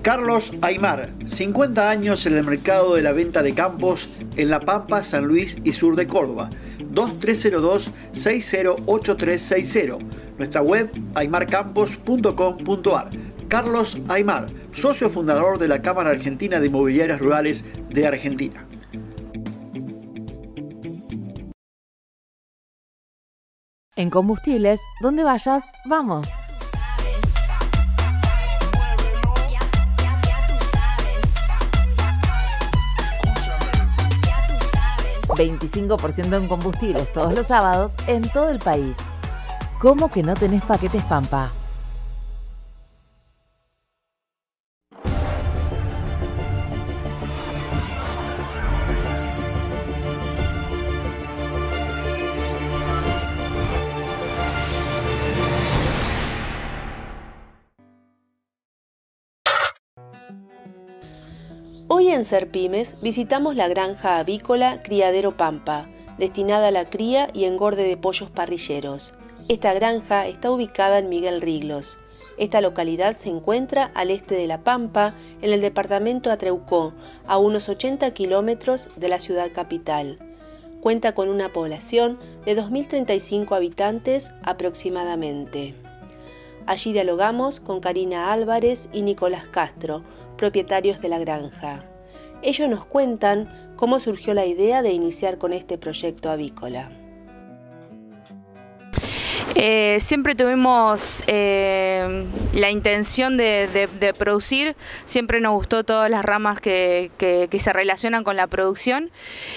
Carlos Aymar, 50 años en el mercado de la venta de campos en La Pampa, San Luis y sur de Córdoba. 2302-608360. Nuestra web aymarcampos.com.ar. Carlos Aymar, socio fundador de la Cámara Argentina de Inmobiliarias Rurales de Argentina. En Combustibles, donde vayas, vamos. 25% en combustibles todos los sábados en todo el país. ¿Cómo que no tenés paquetes Pampa? Hoy en Ser Pymes visitamos la granja avícola Criadero Pampa, destinada a la cría y engorde de pollos parrilleros. Esta granja está ubicada en Miguel Riglos. Esta localidad se encuentra al este de La Pampa, en el departamento Atreucó, a unos 80 kilómetros de la ciudad capital. Cuenta con una población de 2.035 habitantes aproximadamente. Allí dialogamos con Karina Álvarez y Nicolás Castro, propietarios de la granja. Ellos nos cuentan cómo surgió la idea de iniciar con este proyecto avícola. Siempre tuvimos la intención de producir, siempre nos gustó todas las ramas que se relacionan con la producción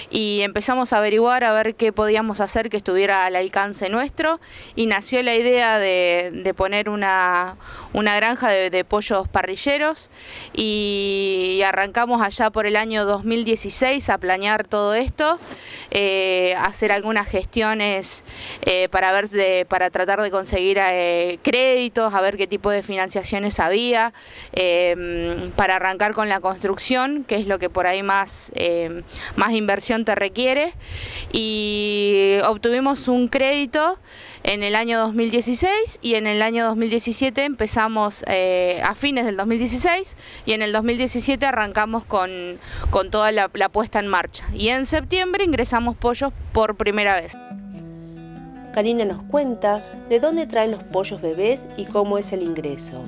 y empezamos a averiguar a ver qué podíamos hacer que estuviera al alcance nuestro y nació la idea de poner una granja de pollos parrilleros y arrancamos allá por el año 2016 a planear todo esto, hacer algunas gestiones para tratar de conseguir créditos, a ver qué tipo de financiaciones había, para arrancar con la construcción, que es lo que por ahí más inversión te requiere, y obtuvimos un crédito en el año 2016 y en el año 2017 empezamos a fines del 2016 y en el 2017 arrancamos con toda la puesta en marcha y en septiembre ingresamos pollos por primera vez. Karina nos cuenta de dónde traen los pollos bebés y cómo es el ingreso.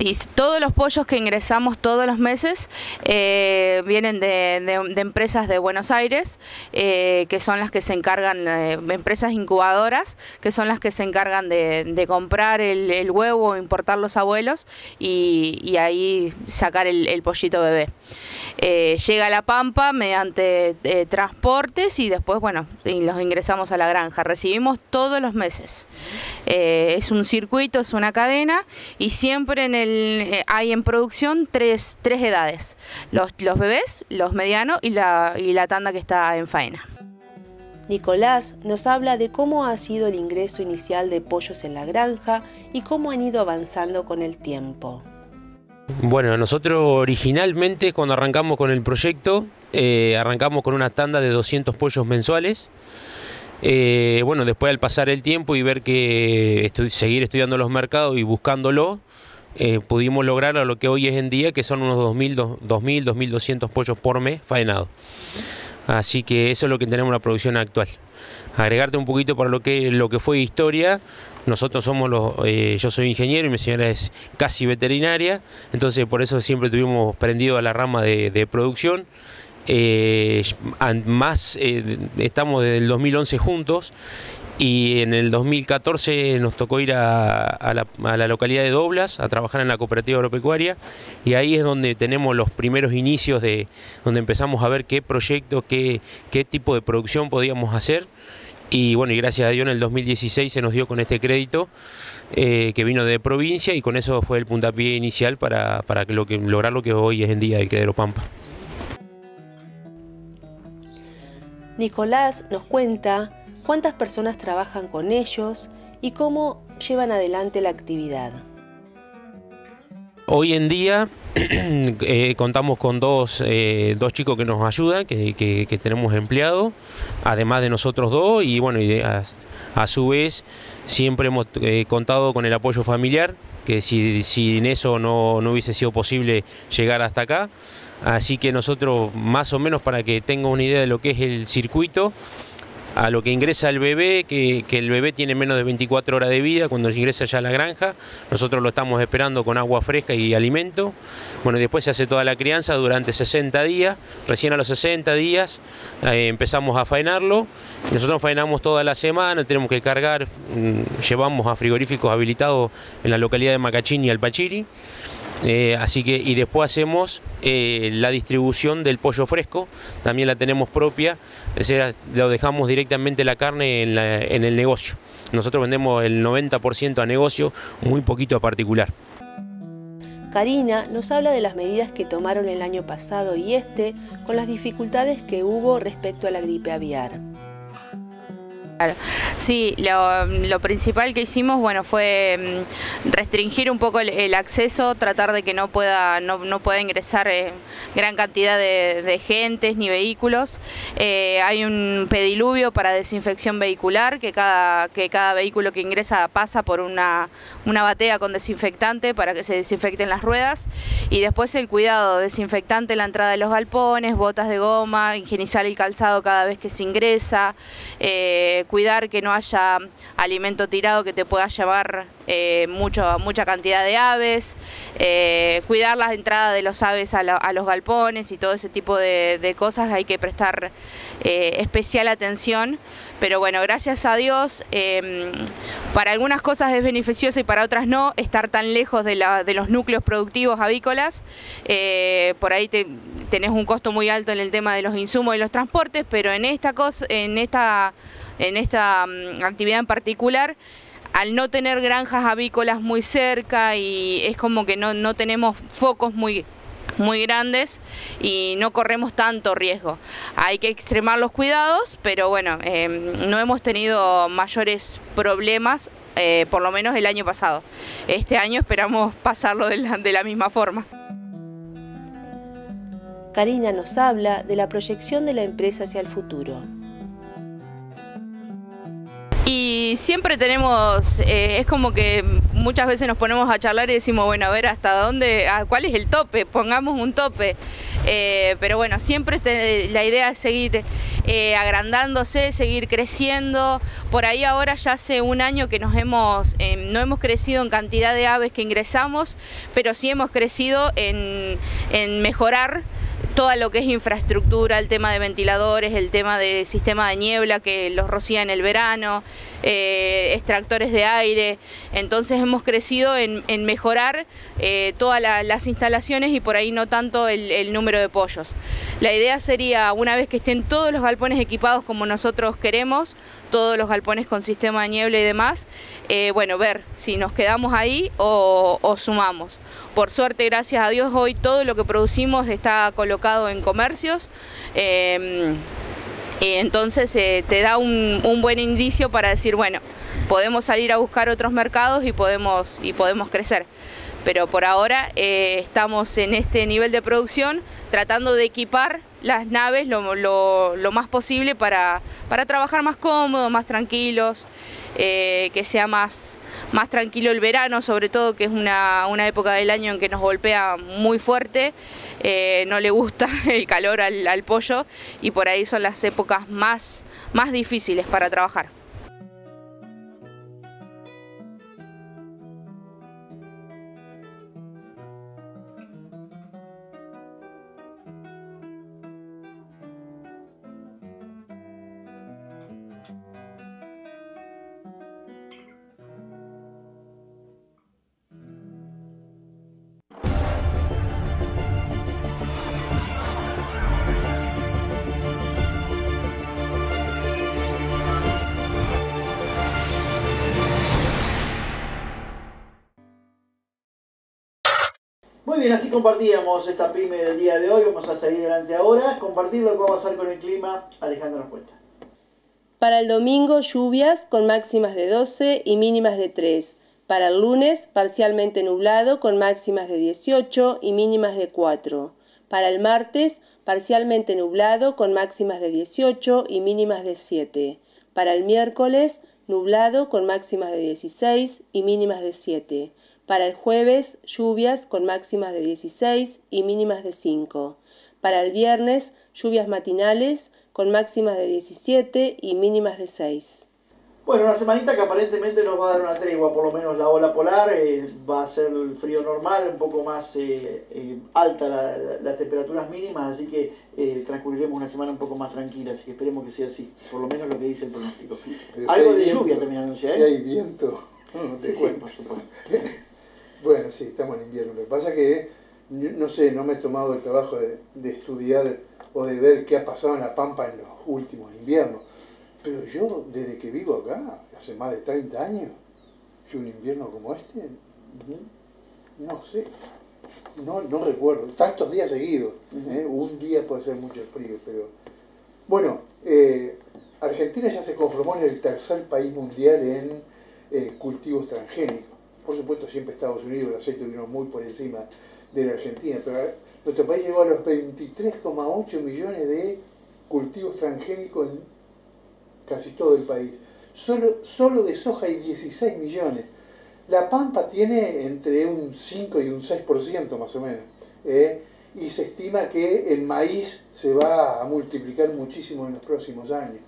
Y todos los pollos que ingresamos todos los meses vienen de empresas de Buenos Aires, que son las que se encargan, empresas incubadoras, que son las que se encargan de comprar el huevo, importar los abuelos y ahí sacar el pollito bebé. Llega a La Pampa mediante transportes y después, bueno, los ingresamos a la granja. Recibimos todos los meses. Es un circuito, es una cadena y siempre hay en producción tres edades, los bebés, los medianos y la tanda que está en faena. Nicolás nos habla de cómo ha sido el ingreso inicial de pollos en la granja y cómo han ido avanzando con el tiempo. Bueno, nosotros originalmente cuando arrancamos con el proyecto, arrancamos con una tanda de 200 pollos mensuales. Bueno, después al pasar el tiempo y ver que seguir estudiando los mercados y buscándolo, pudimos lograr lo que hoy es en día, que son unos 2.200 pollos por mes faenados. Así que eso es lo que tenemos en la producción actual. Agregarte un poquito para lo que fue historia, nosotros somos yo soy ingeniero y mi señora es casi veterinaria, entonces por eso siempre tuvimos prendido a la rama de producción. Estamos desde el 2011 juntos y en el 2014 nos tocó ir a la localidad de Doblas a trabajar en la cooperativa agropecuaria y ahí es donde tenemos los primeros inicios donde empezamos a ver qué proyectos, qué tipo de producción podíamos hacer. Y bueno, y gracias a Dios en el 2016 se nos dio con este crédito que vino de provincia y con eso fue el puntapié inicial para lograr lo que hoy es en día el Criadero Pampa. Nicolás nos cuenta cuántas personas trabajan con ellos y cómo llevan adelante la actividad. Hoy en día contamos con dos chicos que nos ayudan, que tenemos empleados, además de nosotros dos, y bueno, a su vez siempre hemos contado con el apoyo familiar, que sin eso no hubiese sido posible llegar hasta acá. Así que nosotros, más o menos para que tengan una idea de lo que es el circuito, a lo que ingresa el bebé, que el bebé tiene menos de 24 horas de vida cuando ingresa ya a la granja, nosotros lo estamos esperando con agua fresca y alimento. Bueno, después se hace toda la crianza durante 60 días, recién a los 60 días empezamos a faenarlo, nosotros faenamos toda la semana, tenemos que cargar, llevamos a frigoríficos habilitados en la localidad de Macachín y Alpachiri. Así que, y después hacemos la distribución del pollo fresco, también la tenemos propia, es decir, lo dejamos directamente la carne en el negocio. Nosotros vendemos el 90% a negocio, muy poquito a particular. Karina nos habla de las medidas que tomaron el año pasado y con las dificultades que hubo respecto a la gripe aviar. Claro. Sí, lo principal que hicimos, bueno, fue restringir un poco el acceso, tratar de que no pueda ingresar gran cantidad de gentes ni vehículos. Hay un pediluvio para desinfección vehicular, que cada vehículo que ingresa pasa por una batea con desinfectante para que se desinfecten las ruedas, y después el cuidado desinfectante en la entrada de los galpones, botas de goma, higienizar el calzado cada vez que se ingresa, cuidar que no haya alimento tirado que te pueda llevar mucha cantidad de aves, cuidar la entrada de los aves a los galpones y todo ese tipo de cosas. Hay que prestar especial atención, pero bueno, gracias a Dios, para algunas cosas es beneficioso y para otras no, estar tan lejos de los núcleos productivos avícolas. Por ahí tenés un costo muy alto en el tema de los insumos y los transportes, pero en esta actividad en particular, al no tener granjas avícolas muy cerca, y es como que no tenemos focos muy grandes y no corremos tanto riesgo. Hay que extremar los cuidados, pero bueno, no hemos tenido mayores problemas, por lo menos el año pasado. Este año esperamos pasarlo de la misma forma. Karina nos habla de la proyección de la empresa hacia el futuro. Y siempre tenemos, es como que muchas veces nos ponemos a charlar y decimos, bueno, a ver hasta dónde, cuál es el tope, pongamos un tope. Pero bueno, siempre la idea es seguir agrandándose, seguir creciendo. Por ahí ahora ya hace un año que no hemos crecido en cantidad de aves que ingresamos, pero sí hemos crecido en mejorar todo lo que es infraestructura, el tema de ventiladores, el tema de sistema de niebla que los rocía en el verano, extractores de aire. Entonces hemos crecido en mejorar todas las instalaciones y por ahí no tanto el número de pollos. La idea sería, una vez que estén todos los galpones equipados como nosotros queremos, todos los galpones con sistema de niebla y demás, bueno, ver si nos quedamos ahí o sumamos. Por suerte, gracias a Dios, hoy todo lo que producimos está colocado en comercios. Entonces te da un buen indicio para decir, bueno, podemos salir a buscar otros mercados y podemos crecer. Pero por ahora estamos en este nivel de producción tratando de equipar las naves lo más posible para trabajar más cómodos, más tranquilos, que sea más tranquilo el verano, sobre todo, que es una época del año en que nos golpea muy fuerte. No le gusta el calor al pollo y por ahí son las épocas más difíciles para trabajar. Muy bien, así compartíamos esta pyme del día de hoy. Vamos a seguir adelante ahora. Compartir lo que va a pasar con el clima. Alejandra nos cuenta. Para el domingo, lluvias con máximas de 12 y mínimas de 3. Para el lunes, parcialmente nublado con máximas de 18 y mínimas de 4. Para el martes, parcialmente nublado con máximas de 18 y mínimas de 7. Para el miércoles, nublado con máximas de 16 y mínimas de 7. Para el jueves, lluvias con máximas de 16 y mínimas de 5. Para el viernes, lluvias matinales con máximas de 17 y mínimas de 6. Bueno, una semanita que aparentemente nos va a dar una tregua, por lo menos la ola polar, va a ser el frío normal, un poco más alta las temperaturas mínimas, así que transcurriremos una semana un poco más tranquila, así que esperemos que sea así, por lo menos lo que dice el pronóstico. Pero algo si de viento, lluvia también anuncia, ¿eh? Si hay viento, no te sí, cuento. por supuesto. Bueno, sí, estamos en invierno. Lo que pasa es que, no sé, no me he tomado el trabajo de estudiar o de ver qué ha pasado en La Pampa en los últimos inviernos. Pero yo, desde que vivo acá, hace más de 30 años, yo un invierno como este, no sé, no recuerdo. Tantos días seguidos, un día puede ser mucho frío, pero... Bueno, Argentina ya se conformó en el tercer país mundial en cultivos transgénicos. Por supuesto, siempre Estados Unidos, el aceite vino muy por encima de la Argentina, pero nuestro país llegó a los 23,8 millones de cultivos transgénicos en casi todo el país. Solo de soja hay 16 millones. La Pampa tiene entre un 5 y un 6% más o menos. Y se estima que el maíz se va a multiplicar muchísimo en los próximos años.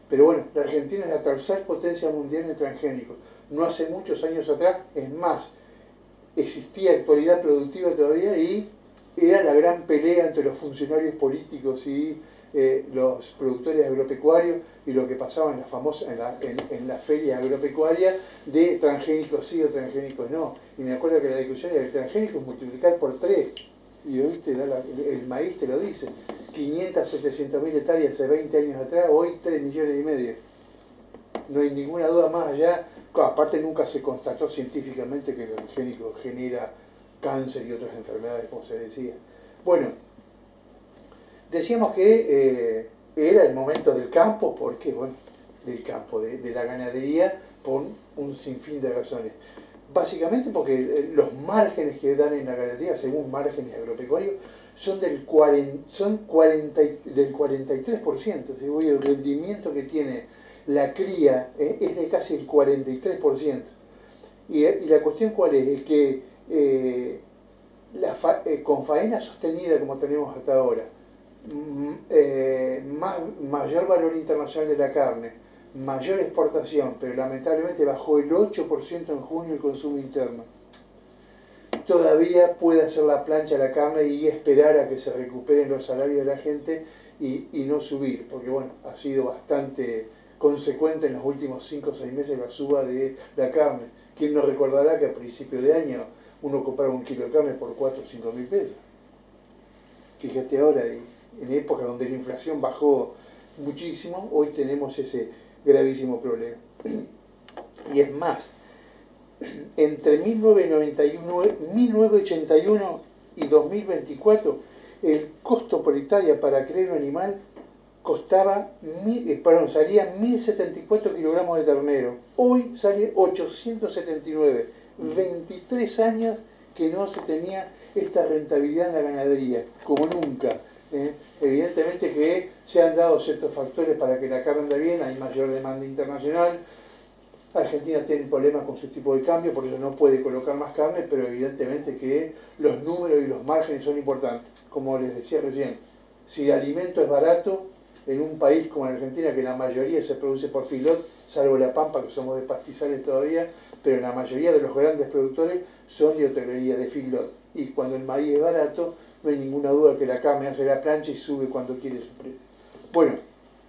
Pero bueno, la Argentina es la tercera potencia mundial en transgénicos. No hace muchos años atrás, es más, existía actualidad productiva todavía y era la gran pelea entre los funcionarios políticos y los productores agropecuarios y lo que pasaba en la famosa en la feria agropecuaria de transgénicos sí o transgénicos no. Y me acuerdo que la discusión era el transgénico es multiplicar por 3. Y hoy te da el maíz te lo dice. 500, 700.000 hectáreas hace 20 años atrás, hoy 3,5 millones. No hay ninguna duda más allá. Aparte nunca se constató científicamente que el transgénico genera cáncer y otras enfermedades, como se decía. Bueno, decíamos que era el momento del campo, porque bueno, del campo, de la ganadería, por un sinfín de razones. Básicamente porque los márgenes que dan en la ganadería, según márgenes agropecuarios, son del 43%. Es decir, el rendimiento que tiene la cría es de casi el 43%. Y la cuestión cuál es que con faena sostenida como tenemos hasta ahora, mayor valor internacional de la carne, mayor exportación, pero lamentablemente bajó el 8% en junio el consumo interno. Todavía puede hacer la plancha la carne y esperar a que se recuperen los salarios de la gente y no subir, porque bueno, ha sido bastante consecuente en los últimos 5 o 6 meses la suba de la carne. ¿Quién nos recordará que a principio de año uno compraba un kilo de carne por 4 o 5 mil pesos? Fíjate ahora, en época donde la inflación bajó muchísimo, hoy tenemos ese gravísimo problema. Y es más, entre 1981 y 2024, el costo por hectárea para criar un animal salía 1.074 kilogramos de ternero. Hoy sale 879. 23 años que no se tenía esta rentabilidad en la ganadería, como nunca. Evidentemente que se han dado ciertos factores para que la carne ande bien, hay mayor demanda internacional. Argentina tiene problemas con su tipo de cambio, por eso no puede colocar más carne, pero evidentemente que los números y los márgenes son importantes. Como les decía recién, si el alimento es barato, en un país como Argentina, que la mayoría se produce por feedlot, salvo La Pampa, que somos de pastizales todavía, pero la mayoría de los grandes productores son de hotelería, de feedlot. Y cuando el maíz es barato, no hay ninguna duda que la carne hace la plancha y sube cuando quiere su precio. Bueno,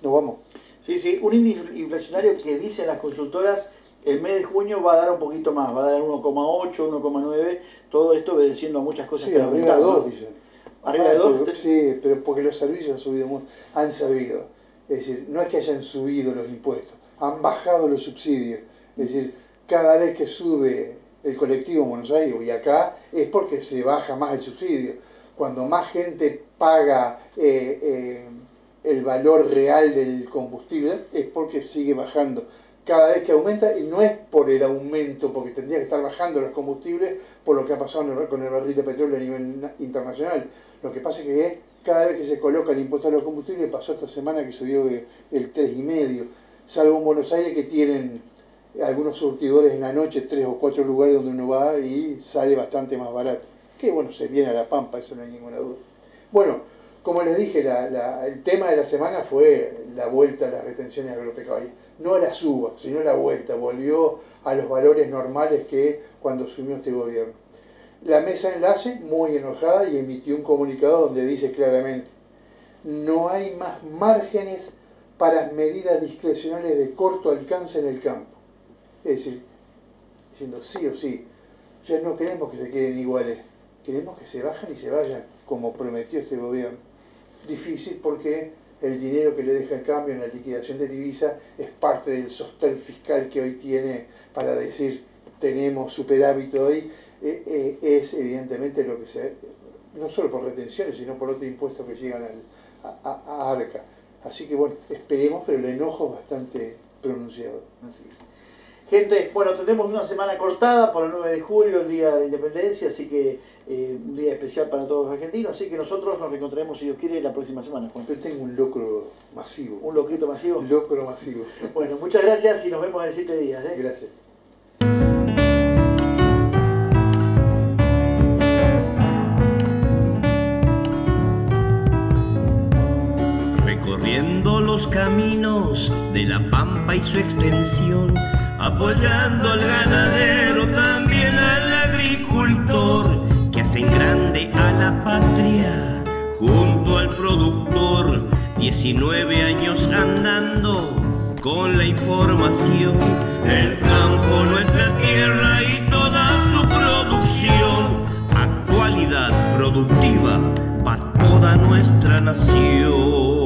nos vamos. Sí, un índice inflacionario que dicen las consultoras, el mes de junio va a dar un poquito más, va a dar 1,8, 1,9, todo esto obedeciendo a muchas cosas sí, que han aumentado. Arriba de 2, dicen. Arriba de 2. Sí, pero porque los servicios han servido. Es decir, no es que hayan subido los impuestos, han bajado los subsidios. Es decir, cada vez que sube el colectivo en Buenos Aires y acá, es porque se baja más el subsidio. Cuando más gente paga el valor real del combustible, es porque sigue bajando. Cada vez que aumenta, y no es por el aumento, porque tendría que estar bajando los combustibles por lo que ha pasado con el barril de petróleo a nivel internacional. Lo que pasa es que cada vez que se coloca el impuesto a los combustibles, pasó esta semana que subió el 3,5, salvo en Buenos Aires que tienen algunos surtidores en la noche, 3 o 4 lugares donde uno va y sale bastante más barato. Que bueno, se viene a La Pampa, eso no hay ninguna duda. Bueno, como les dije, el tema de la semana fue la vuelta a las retenciones agropecuarias. No la suba, sino la vuelta. Volvió a los valores normales que cuando asumió este gobierno. La mesa enlace, muy enojada, y emitió un comunicado donde dice claramente: no hay más márgenes para medidas discrecionales de corto alcance en el campo. Es decir, diciendo sí o sí, ya no queremos que se queden iguales, queremos que se bajen y se vayan, como prometió este gobierno. Difícil porque el dinero que le deja el cambio en la liquidación de divisa es parte del sostén fiscal que hoy tiene para decir tenemos superávit hoy, es evidentemente lo que se, no solo por retenciones, sino por otros impuestos que llegan a Arca. Así que bueno, esperemos, pero el enojo es bastante pronunciado. Así es. Gente, bueno, tendremos una semana cortada por el 9 de julio, el Día de la Independencia, así que un día especial para todos los argentinos, así que nosotros nos reencontraremos, si Dios quiere, la próxima semana, Juan. Yo tengo un locro masivo. ¿Un loquito masivo? Locro masivo. Bueno, muchas gracias y nos vemos en 7 días. Gracias. Recorriendo los caminos de la Pampa y su extensión, apoyando al ganadero, también al agricultor, que hacen grande a la patria, junto al productor. 19 años andando con la información, el campo, nuestra tierra y toda su producción, actualidad productiva para toda nuestra nación.